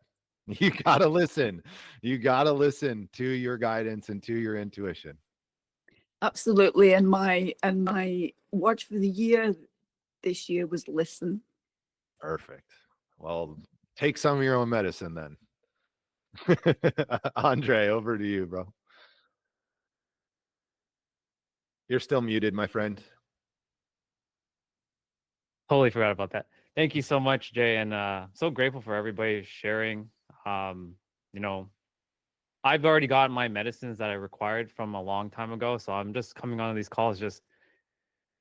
Speaker 1: You gotta listen. You gotta listen to your guidance and to your intuition.
Speaker 2: Absolutely. And my word for the year this year was listen.
Speaker 1: Perfect. Well, take some of your own medicine then. Andre, over to you, bro. You're still muted, my friend.
Speaker 12: Totally forgot about that. Thank you so much, Jay, and so grateful for everybody sharing. I've already gotten my medicines that I required from a long time ago, so I'm just coming on these calls, just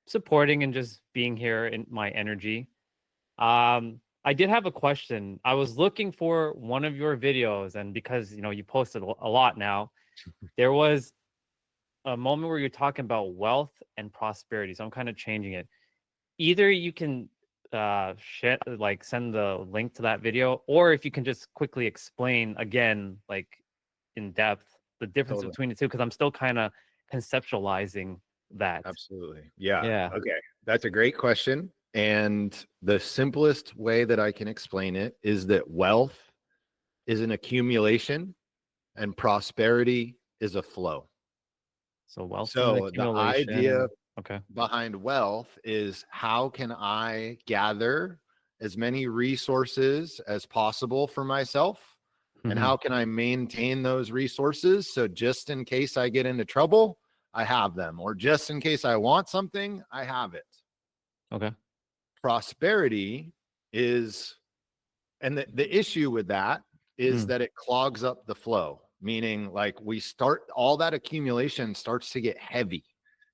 Speaker 12: supporting and just being here in my energy. I did have a question. I was looking for one of your videos, and because you posted a lot now, there was a moment where you're talking about wealth and prosperity. So I'm kind of changing it. Either you can send the link to that video, or if you can just quickly explain again, like in depth, the difference between the two, because I'm still kind of conceptualizing that.
Speaker 1: Absolutely. Yeah. Okay. That's a great question. And the simplest way that I can explain it is that wealth is an accumulation and prosperity is a flow.
Speaker 12: So wealth.
Speaker 1: So the idea behind wealth is how can I gather as many resources as possible for myself? And how can I maintain those resources? So just in case I get into trouble, I have them, or just in case I want something, I have it.
Speaker 12: Okay.
Speaker 1: Prosperity is, and the issue with that is that it clogs up the flow, meaning like all that accumulation starts to get heavy.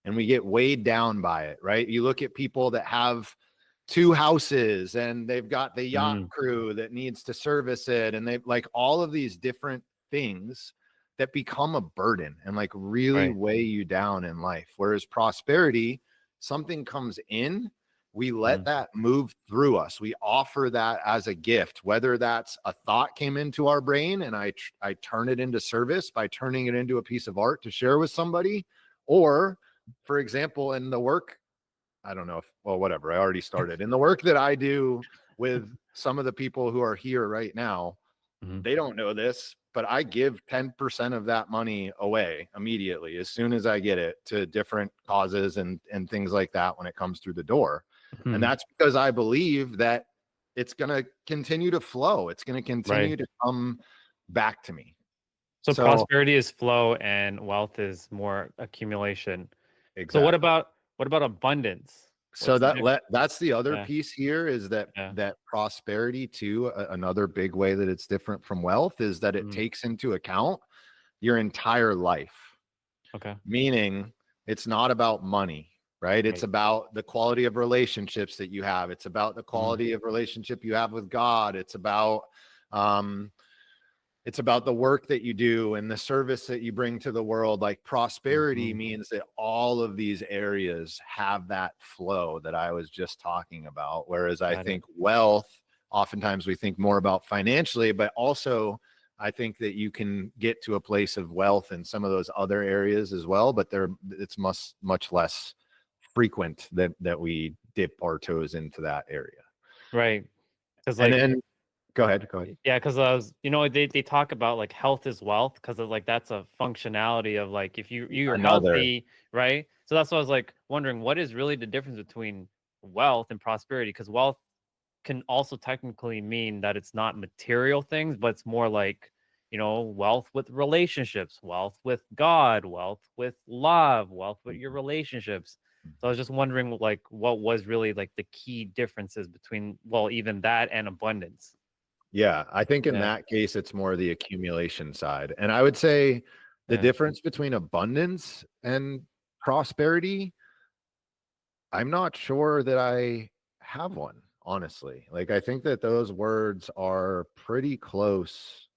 Speaker 1: and we get weighed down by it, right? You look at people that have 2 houses and they've got the yacht crew that needs to service it, and they've like all of these different things that become a burden and like really weigh you down in life. Whereas prosperity, something comes in, we let that move through us. We offer that as a gift, whether that's a thought came into our brain and I turn it into service by turning it into a piece of art to share with somebody, or for example, in the work, I don't know if, well, whatever, I already started. In the work that I do with some of the people who are here right now, they don't know this, but I give 10% of that money away immediately as soon as I get it to different causes and things like that when it comes through the door. And that's because I believe that it's going to continue to flow. It's going to continue to come back to me.
Speaker 12: So prosperity is flow and wealth is more accumulation.
Speaker 1: Exactly.
Speaker 12: So what about abundance?
Speaker 1: So that's the other piece here is that that prosperity too, another big way that it's different from wealth is that it takes into account your entire life.
Speaker 12: Okay.
Speaker 1: Meaning it's not about money, right? It's about the quality of relationships that you have. It's about the quality of relationship you have with God. It's about the work that you do and the service that you bring to the world. Like prosperity means that all of these areas have that flow that I was just talking about. Whereas I think wealth, oftentimes we think more about financially, but also I think that you can get to a place of wealth in some of those other areas as well, but it's much less frequent that we dip our toes into that area.
Speaker 12: Right. Because
Speaker 1: and then Go ahead.
Speaker 12: Yeah, because they talk about like health is wealth, because like that's a functionality of like if you're healthy, right? So that's why I was like wondering what is really the difference between wealth and prosperity, because wealth can also technically mean that it's not material things, but it's more like, wealth with relationships, wealth with God, wealth with love, wealth with your relationships. So I was just wondering like what was really like the key differences between, well, even that and abundance.
Speaker 1: Yeah, I think in that case, it's more the accumulation side. And I would say the difference between abundance and prosperity, I'm not sure that I have one, honestly. Like, I think that those words are pretty close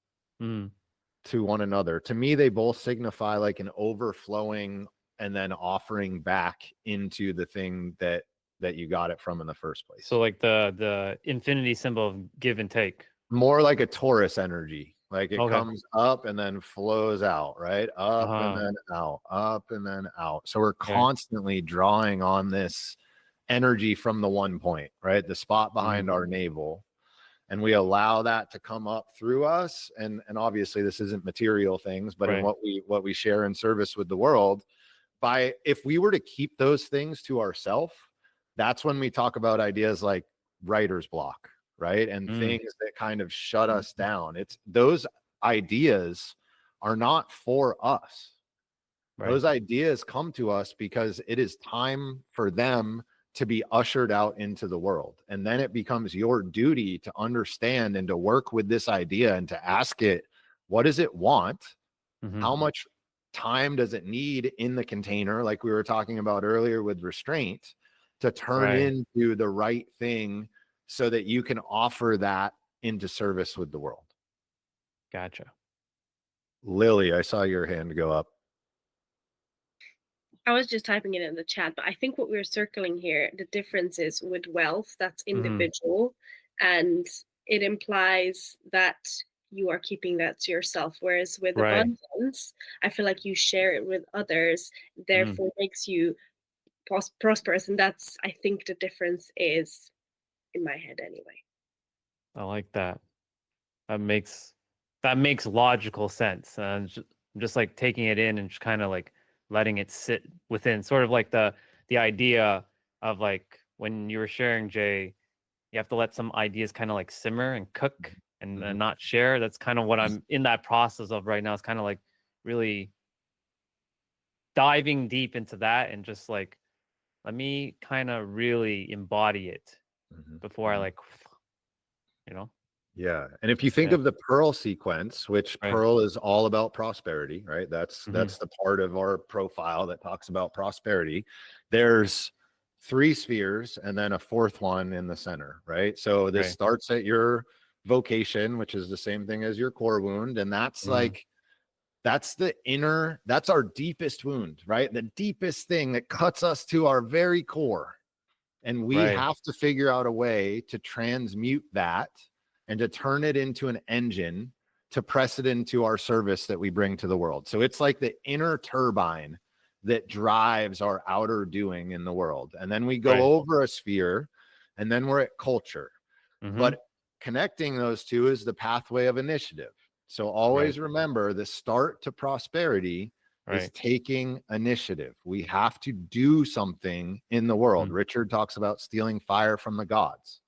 Speaker 1: to one another. To me, they both signify like an overflowing and then offering back into the thing that you got it from in the first place.
Speaker 12: So like the infinity symbol of give and take.
Speaker 1: More like a Taurus energy. Like it comes up and then flows out, right? Up and then out, up and then out. So we're constantly drawing on this energy from the one point, right? The spot behind our navel. And we allow that to come up through us. And obviously this isn't material things, but in what we share in service with the world, if we were to keep those things to ourselves, that's when we talk about ideas like writer's block, right? And things that kind of shut us down. It's those ideas are not for us. Those ideas come to us because it is time for them to be ushered out into the world. And then it becomes your duty to understand and to work with this idea and to ask it, what does it want? How much time does it need in the container? Like we were talking about earlier with restraint, to turn into the right thing so that you can offer that into service with the world.
Speaker 12: Gotcha.
Speaker 1: Lily, I saw your hand go up.
Speaker 3: I was just typing it in the chat, but I think what we're circling here, the difference is with wealth, that's individual, and it implies that you are keeping that to yourself. Whereas with abundance, I feel like you share it with others, therefore makes you prosperous. And that's, I think the difference is in my head anyway.
Speaker 12: I like that. That makes logical sense. I'm just like taking it in and just kind of like letting it sit within, sort of like the idea of like when you were sharing, Jay, you have to let some ideas kind of like simmer and cook and not share. That's kind of what I'm in that process of right now. It's kind of like really diving deep into that and just like, let me kind of really embody it before I like,
Speaker 1: Yeah. And if you think
Speaker 12: Yeah.
Speaker 1: of the Pearl sequence, which
Speaker 12: Right.
Speaker 1: Pearl is all about prosperity, right? That's
Speaker 12: Mhm.
Speaker 1: that's the part of our profile that talks about prosperity. There's 3 spheres and then a 4th one in the center, right? So this
Speaker 12: Right.
Speaker 1: starts at your vocation, which is the same thing as your core wound, and that's
Speaker 12: Mhm.
Speaker 1: like that's the inner, that's our deepest wound, right? The deepest thing that cuts us to our very core. And we
Speaker 12: Right.
Speaker 1: have to figure out a way to transmute that and to turn it into an engine to press it into our service that we bring to the world. So it's like the inner turbine that drives our outer doing in the world. And then we go
Speaker 12: Right.
Speaker 1: over a sphere and then we're at culture.
Speaker 12: Mhm.
Speaker 1: But connecting those two is the pathway of initiative. So always remember the start to prosperity is
Speaker 12: Right.
Speaker 1: taking initiative. We have to do something in the world.
Speaker 12: Mhm.
Speaker 1: Richard talks about stealing fire from the gods.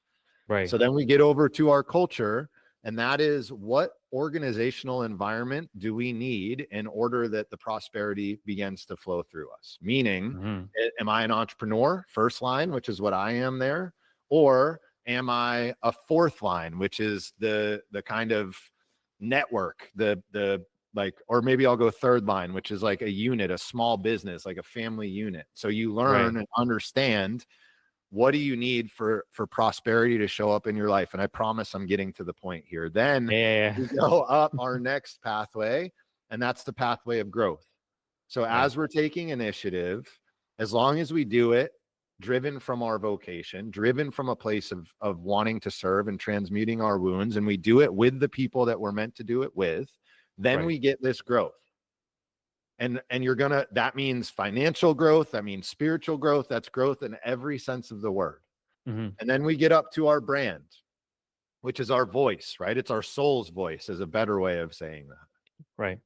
Speaker 12: Right.
Speaker 1: So then we get over to our culture, and that is what organizational environment do we need in order that the prosperity begins to flow through us? Meaning,
Speaker 12: Mhm.
Speaker 1: am I an entrepreneur, first line, which is what I am there, or am I a 4th line, which is the kind of network, the like, or maybe I'll go 3rd line, which is like a unit, a small business, like a family unit. So you learn and understand what do you need for prosperity to show up in your life. And I promise I'm getting to the point here. Then
Speaker 12: Yeah.
Speaker 1: we go up our next pathway, and that's the pathway of growth. So as we're taking initiative, as long as we do it driven from our vocation, driven from a place of wanting to serve and transmuting our wounds, and we do it with the people that we're meant to do it with, then
Speaker 12: Right.
Speaker 1: we get this growth. And you're gonna, that means financial growth, that means spiritual growth, that's growth in every sense of the word.
Speaker 12: Mhm.
Speaker 1: And then we get up to our brand, which is our voice, right? It's our soul's voice, is a better way of saying that.
Speaker 12: Right.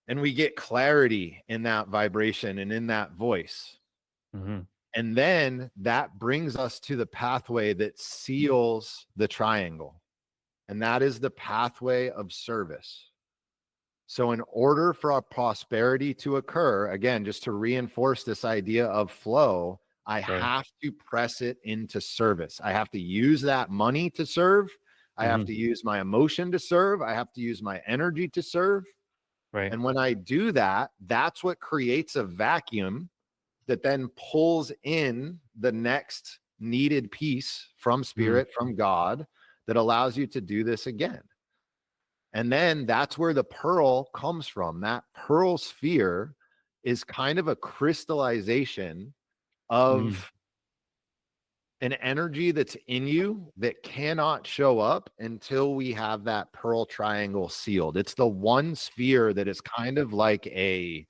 Speaker 1: And we get clarity in that vibration and in that voice.
Speaker 12: Mhm.
Speaker 1: And then that brings us to the pathway that seals the triangle. And that is the pathway of service. So in order for our prosperity to occur, again, just to reinforce this idea of flow, I have to press it into service. I have to use that money to serve. I have to use my emotion to serve. I have to use my energy to serve.
Speaker 12: Right.
Speaker 1: And when I do that, that's what creates a vacuum that then pulls in the next needed piece from spirit, from God, that allows you to do this again. And then that's where the pearl comes from. That pearl sphere is kind of a crystallization of an energy that's in you that cannot show up until we have that pearl triangle sealed. It's the one sphere that is kind of like a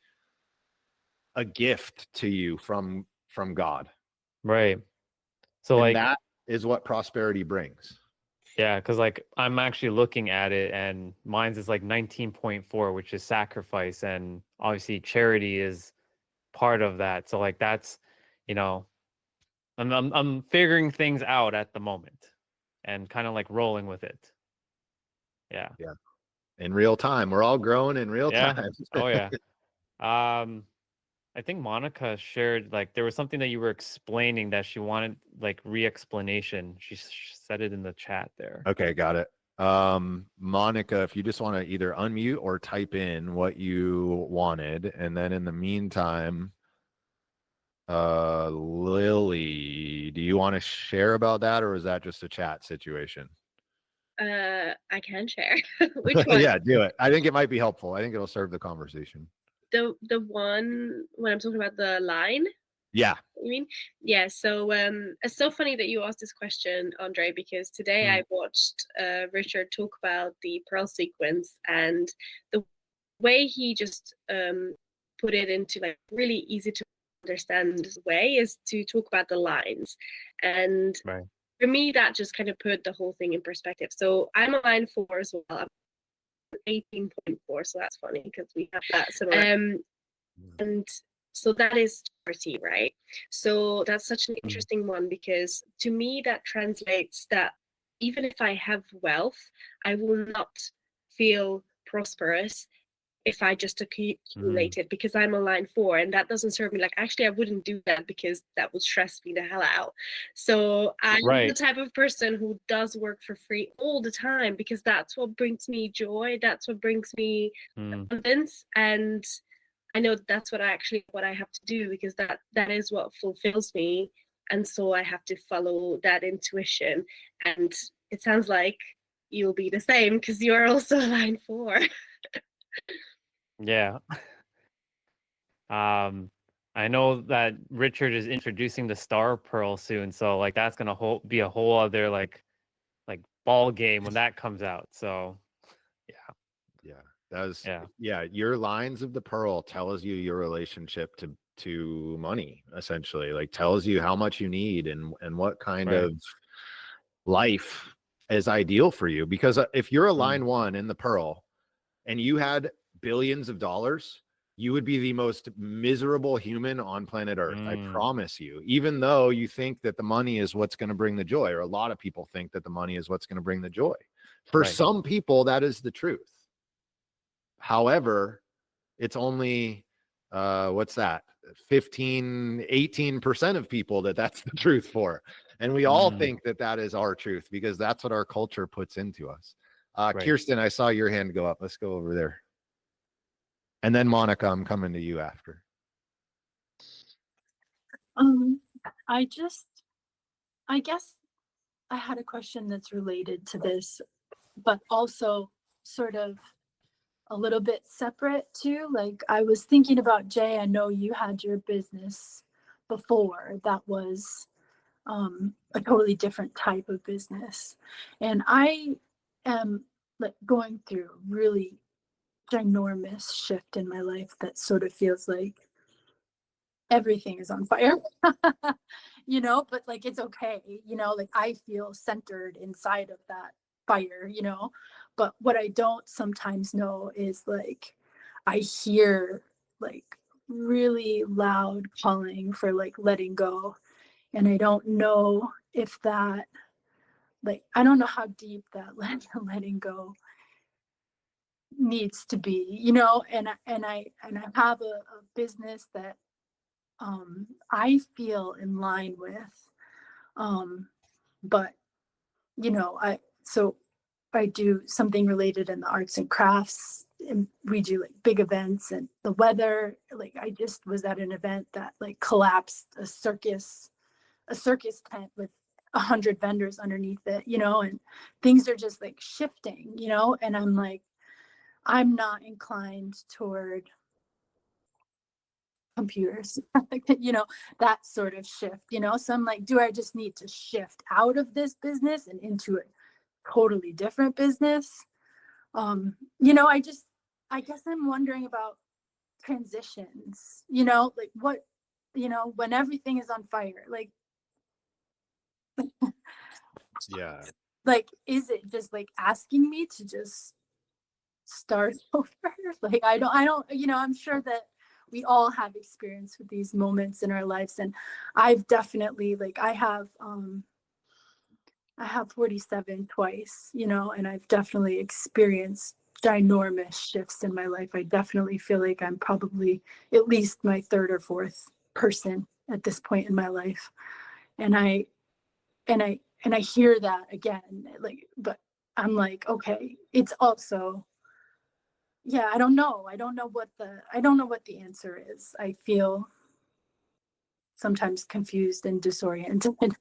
Speaker 1: gift to you from God.
Speaker 12: Right. So
Speaker 1: And
Speaker 12: like
Speaker 1: that is what prosperity brings.
Speaker 12: yeah, because like I'm actually looking at it and mine's is like 19.4, which is sacrifice, and obviously charity is part of that. So like that's, you know, I'm figuring things out at the moment and kind of like rolling with it. Yeah.
Speaker 1: Yeah. In real time. We're all growing in real
Speaker 12: Yeah.
Speaker 1: time.
Speaker 12: Oh yeah. I think Monica shared like there was something that you were explaining that she wanted like re-explanation. She said it in the chat there.
Speaker 1: Okay, got it. Monica, if you just want to either unmute or type in what you wanted, and then in the meantime, Lily, do you want to share about that, or is that just a chat situation?
Speaker 3: I can share. Which one?
Speaker 1: Yeah, do it. I think it might be helpful. I think it'll serve the conversation.
Speaker 3: The one when I'm talking about the line.
Speaker 1: Yeah.
Speaker 3: You mean? Yeah. So it's so funny that you asked this question, Andre, because today I watched Richard talk about the pearl sequence, and the way he just put it into like really easy to understand way is to talk about the lines. And for me, that just kind of put the whole thing in perspective. So I'm a line 4 as well. I'm 18.4, so that's funny because we have that similar. And so that is charity, right? So that's such an interesting one, because to me that translates that even if I have wealth, I will not feel prosperous if I just accumulated, because I'm a line 4 and that doesn't serve me. Like, actually, I wouldn't do that because that would stress me the hell out. So I'm the type of person who does work for free all the time because that's what brings me joy. That's what brings me abundance. And I know that's what I have to do, because that is what fulfills me. And so I have to follow that intuition. And it sounds like you'll be the same because you're also a line 4.
Speaker 12: Yeah. I know that Richard is introducing the star pearl soon, so like that's gonna be a whole other like ball game when that comes out. So
Speaker 1: your lines of the pearl tells you your relationship to money, essentially, like tells you how much you need and what kind of life is ideal for you. Because if you're a line 1 in the pearl and you had billions of dollars, you would be the most miserable human on planet Earth. I promise you, even though you think that the money is what's going to bring the joy, or a lot of people think that the money is what's going to bring the joy. For some people, that is the truth. However, it's only, 18% of people that's the truth for. And we all think that is our truth because that's what our culture puts into us. Kirsten, I saw your hand go up. Let's go over there. And then Monica, I'm coming to you after.
Speaker 10: I guess I had a question that's related to this, but also sort of a little bit separate too. Like, I was thinking about, Jay, I know you had your business before that was a totally different type of business. And I am like going through a really ginormous shift in my life that sort of feels like everything is on fire, but like, it's okay, like I feel centered inside of that fire, but what I don't sometimes know is like, I hear like really loud calling for like letting go. And I don't know if that, like, I don't know how deep that letting go needs to be, and I have a business that I feel in line with, but I do something related in the arts and crafts, and we do like big events and the weather. Like, I just was at an event that like collapsed a circus tent with 100 vendors underneath it, and things are just like shifting, and I'm like, I'm not inclined toward computers, that sort of shift, so I'm like, do I just need to shift out of this business and into a totally different business? I guess I'm wondering about transitions, like what, when everything is on fire, like like, is it just like asking me to just start over? Like, I don't, I'm sure that we all have experience with these moments in our lives, and I've definitely, like, I have 47 twice, and I've definitely experienced ginormous shifts in my life. I definitely feel like I'm probably at least my 3rd or 4th person at this point in my life, and I hear that again, like, but I'm like, okay, it's also, I don't know what the answer is. I feel sometimes confused and disoriented.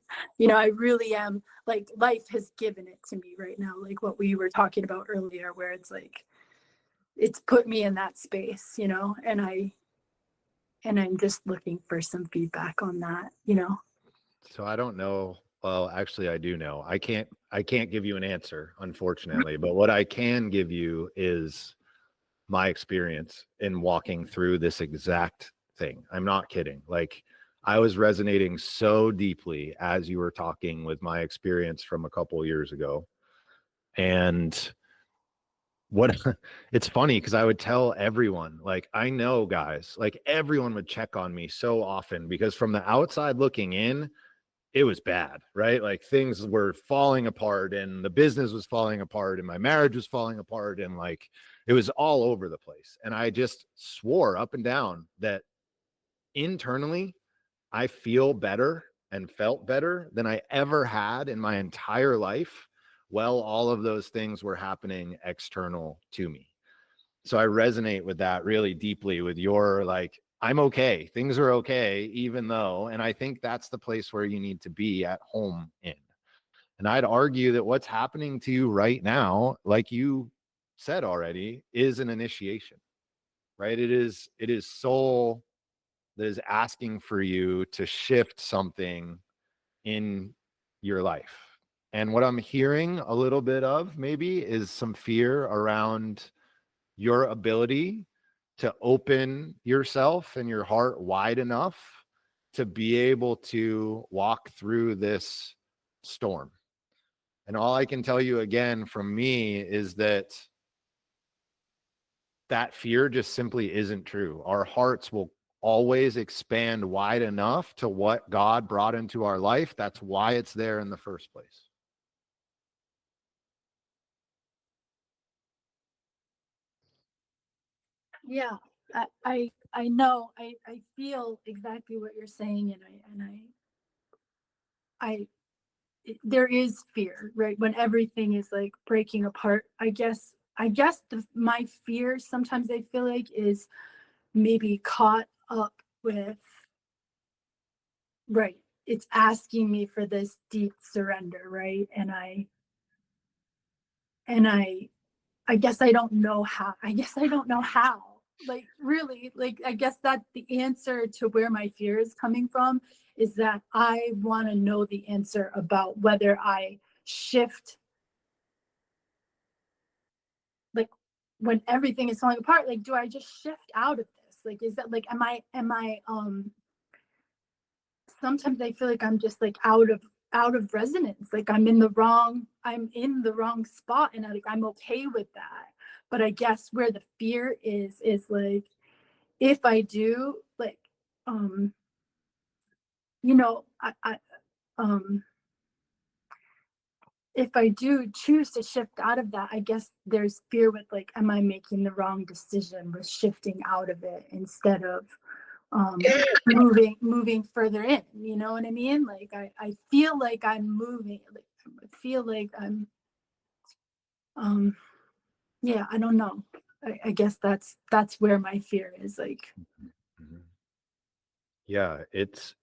Speaker 10: I really am, like, life has given it to me right now, like what we were talking about earlier, where it's like, it's put me in that space, and I'm just looking for some feedback on that,
Speaker 1: So I don't know. Well, actually, I do know. I can't give you an answer, unfortunately, but what I can give you is my experience in walking through this exact thing. I'm not kidding. Like, I was resonating so deeply as you were talking with my experience from a couple years ago. And it's funny because I would tell everyone, like, I know, guys, like, everyone would check on me so often because from the outside looking in, it was bad, right? Like things were falling apart and the business was falling apart and my marriage was falling apart and like it was all over the place. And I just swore up and down that internally I feel better and felt better than I ever had in my entire life. Well, all of those things were happening external to me. So I resonate with that really deeply with your like, I'm okay. Things are okay, even though, and I think that's the place where you need to be at home in. And I'd argue that what's happening to you right now, like you said already, is an initiation, right? It is soul that is asking for you to shift something in your life. And what I'm hearing a little bit of maybe is some fear around your ability to open yourself and your heart wide enough to be able to walk through this storm. And all I can tell you again from me is that fear just simply isn't true. Our hearts will always expand wide enough to what God brought into our life. That's why it's there in the first place.
Speaker 10: Yeah, I know. I feel exactly what you're saying, and there is fear, right? When everything is like breaking apart. I guess my fear sometimes I feel like is maybe caught up with, right, it's asking me for this deep surrender, right? And I guess I don't know how. Like really, like I guess that the answer to where my fear is coming from is that I want to know the answer about whether I shift, like when everything is falling apart, like do I just shift out of this? Like is that like am I sometimes I feel like I'm just like out of resonance, like I'm in the wrong spot, and I'm okay with that. But I guess where the fear is like if I do like you know I if I do choose to shift out of that, I guess there's fear with like, am I making the wrong decision with shifting out of it instead of moving further in? You know what I mean? Like I feel like I'm moving. Like I feel like I'm. Yeah, I don't know. I guess that's where my fear is. Like.
Speaker 1: Mhm. Yeah,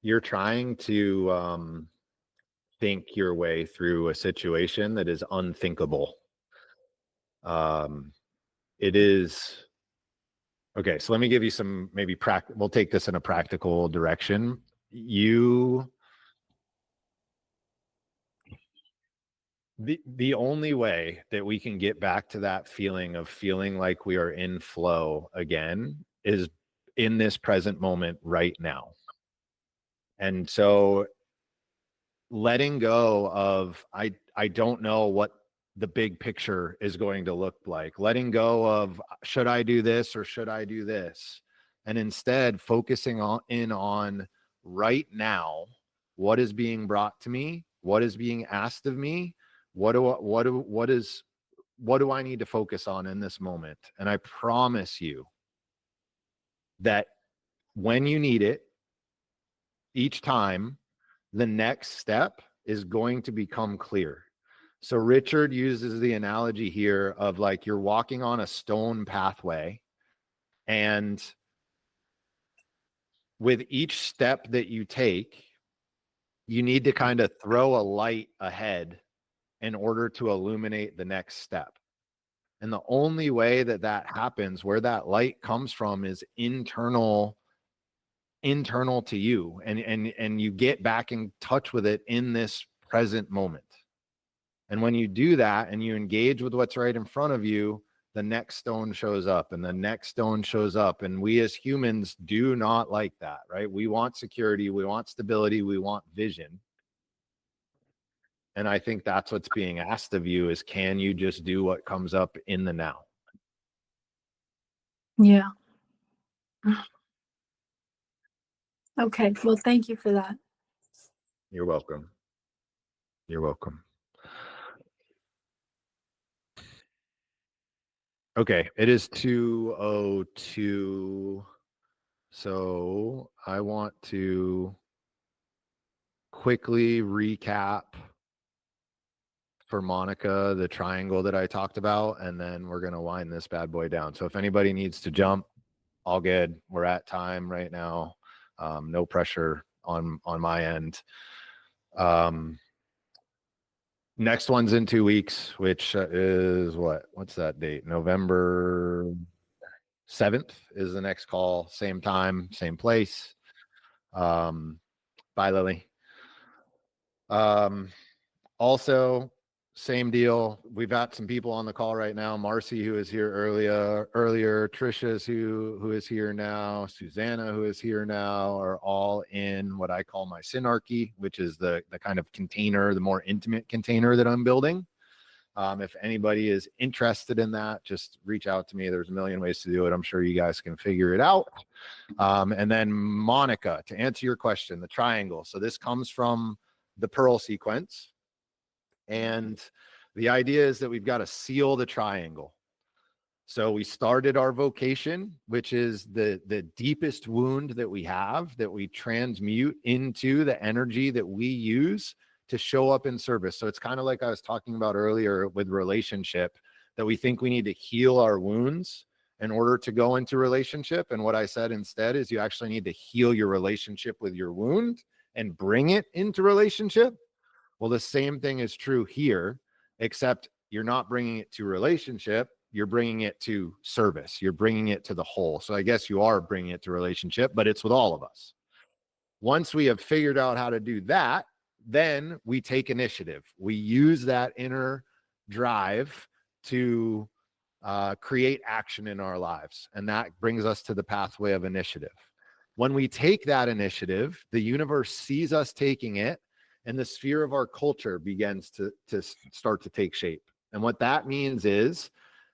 Speaker 1: you're trying to think your way through a situation that is unthinkable. It is okay. So let me give you some maybe we'll take this in a practical direction. The only way that we can get back to that feeling of feeling like we are in flow again is in this present moment right now. And so letting go of I don't know what the big picture is going to look like. Letting go of should I do this or should I do this? And instead focusing on right now, what is being brought to me, what is being asked of me, what do I need to focus on in this moment? And I promise you that when you need it, each time, the next step is going to become clear. So Richard uses the analogy here of like you're walking on a stone pathway, and with each step that you take, you need to kind of throw a light ahead in order to illuminate the next step. And the only way that happens, where that light comes from, is internal to you, and you get back in touch with it in this present moment. And when you do that and you engage with what's right in front of you, the next stone shows up and the next stone shows up. And we as humans do not like that, right? We want security, we want stability, we want vision. And I think that's what's being asked of you is, can you just do what comes up in the now?
Speaker 10: Yeah. Okay. Well, thank you for that.
Speaker 1: You're welcome. You're welcome. Okay, it is 2:02. So I want to quickly recap for Monica the triangle that I talked about, and then we're going to wind this bad boy down. So if anybody needs to jump, all good. We're at time right now. No pressure on my end. Next one's in 2 weeks, which is what's that date? November 7th is the next call. Same time, same place. Bye, Lily. Also, same deal. We've got some people on the call right now. Marcy, who is here earlier, Trisha's who is here now, Susanna, who is here now, are all in what I call my synarchy, which is the kind of container, the more intimate container that I'm building. If anybody is interested in that, just reach out to me. There's a million ways to do it. I'm sure you guys can figure it out. And then Monica, to answer your question, the triangle. So this comes from the Pearl sequence. And the idea is that we've got to seal the triangle. So we started our vocation, which is the deepest wound that we have, that we transmute into the energy that we use to show up in service. So it's kind of like I was talking about earlier with relationship, that we think we need to heal our wounds in order to go into relationship. And what I said instead is you actually need to heal your relationship with your wound and bring it into relationship. Well, the same thing is true here, except you're not bringing it to relationship. You're bringing it to service. You're bringing it to the whole. So I guess you are bringing it to relationship, but it's with all of us. Once we have figured out how to do that, then we take initiative. We use that inner drive to create action in our lives. And that brings us to the pathway of initiative. When we take that initiative, the universe sees us taking it, and the sphere of our culture begins to start to take shape. And what that means is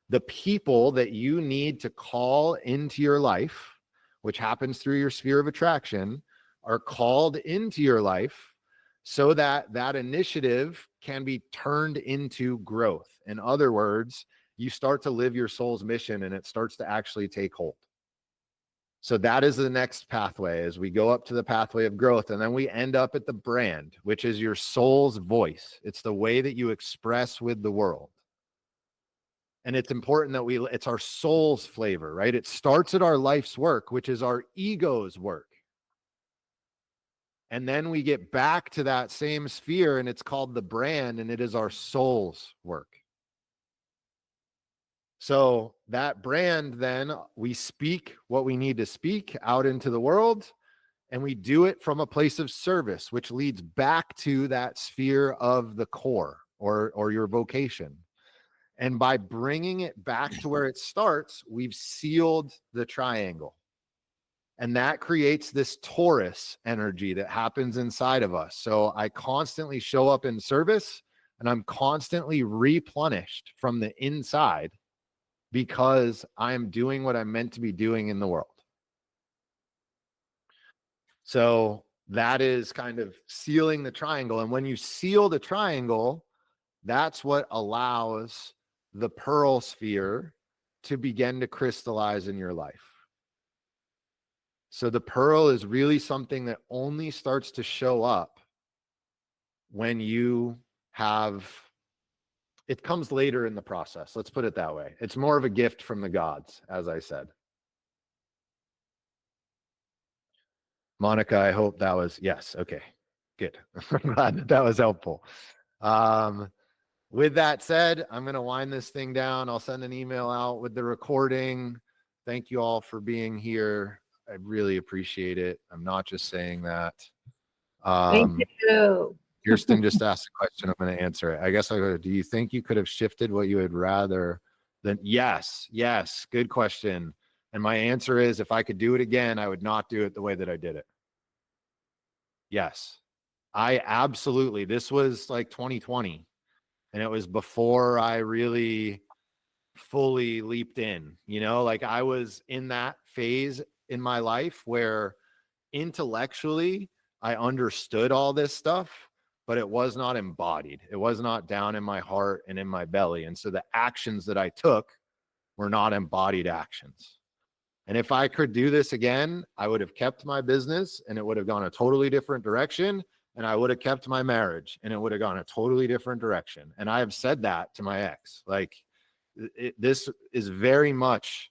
Speaker 1: the people that you need to call into your life, which happens through your sphere of attraction, are called into your life so that that initiative can be turned into growth. In other words, you start to live your soul's mission and it starts to actually take hold. So that is the next pathway as we go up to the pathway of growth. And then we end up at the brand, which is your soul's voice. It's the way that you express with the world. And it's important that it's our soul's flavor, right? It starts at our life's work, which is our ego's work. And then we get back to that same sphere and it's called the brand, and it is our soul's work. So that brand, then we speak what we need to speak out into the world, and we do it from a place of service, which leads back to that sphere of the core or your vocation. And by bringing it back to where it starts, we've sealed the triangle. And that creates this Taurus energy that happens inside of us. So I constantly show up in service, and I'm constantly replenished from the inside, because I'm doing what I'm meant to be doing in the world. So that is kind of sealing the triangle. And when you seal the triangle, that's what allows the pearl sphere to begin to crystallize in your life. So the pearl is really something that only starts to show up when you have, it comes later in the process. Let's put it that way. It's more of a gift from the gods, as I said. Monica, I hope that was, yes. Okay, good. I'm glad that was helpful. With that said, I'm going to wind this thing down. I'll send an email out with the recording. Thank you all for being here. I really appreciate it. I'm not just saying that.
Speaker 9: Thank you.
Speaker 1: Kirsten just asked a question. I'm going to answer it. I guess I'll go, do you think you could have shifted what you would rather than? Yes. Good question. And my answer is, if I could do it again, I would not do it the way that I did it. Yes, I absolutely. This was like 2020, and it was before I really fully leaped in, like I was in that phase in my life where intellectually I understood all this stuff, but it was not embodied. It was not down in my heart and in my belly. And so the actions that I took were not embodied actions. And if I could do this again, I would have kept my business and it would have gone a totally different direction. And I would have kept my marriage and it would have gone a totally different direction. And I have said that to my ex, like this is very much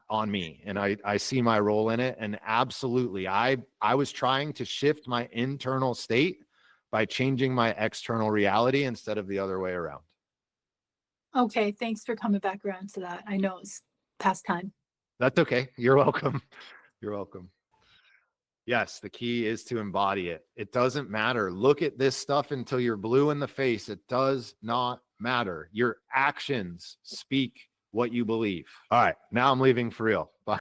Speaker 1: on me, and I see my role in it. And absolutely, I was trying to shift my internal state by changing my external reality instead of the other way around.
Speaker 10: Okay, thanks for coming back around to that. I know it's past time.
Speaker 1: That's okay. You're welcome. You're welcome. Yes, the key is to embody it. It doesn't matter. Look at this stuff until you're blue in the face. It does not matter. Your actions speak what you believe. All right, now I'm leaving for real. Bye.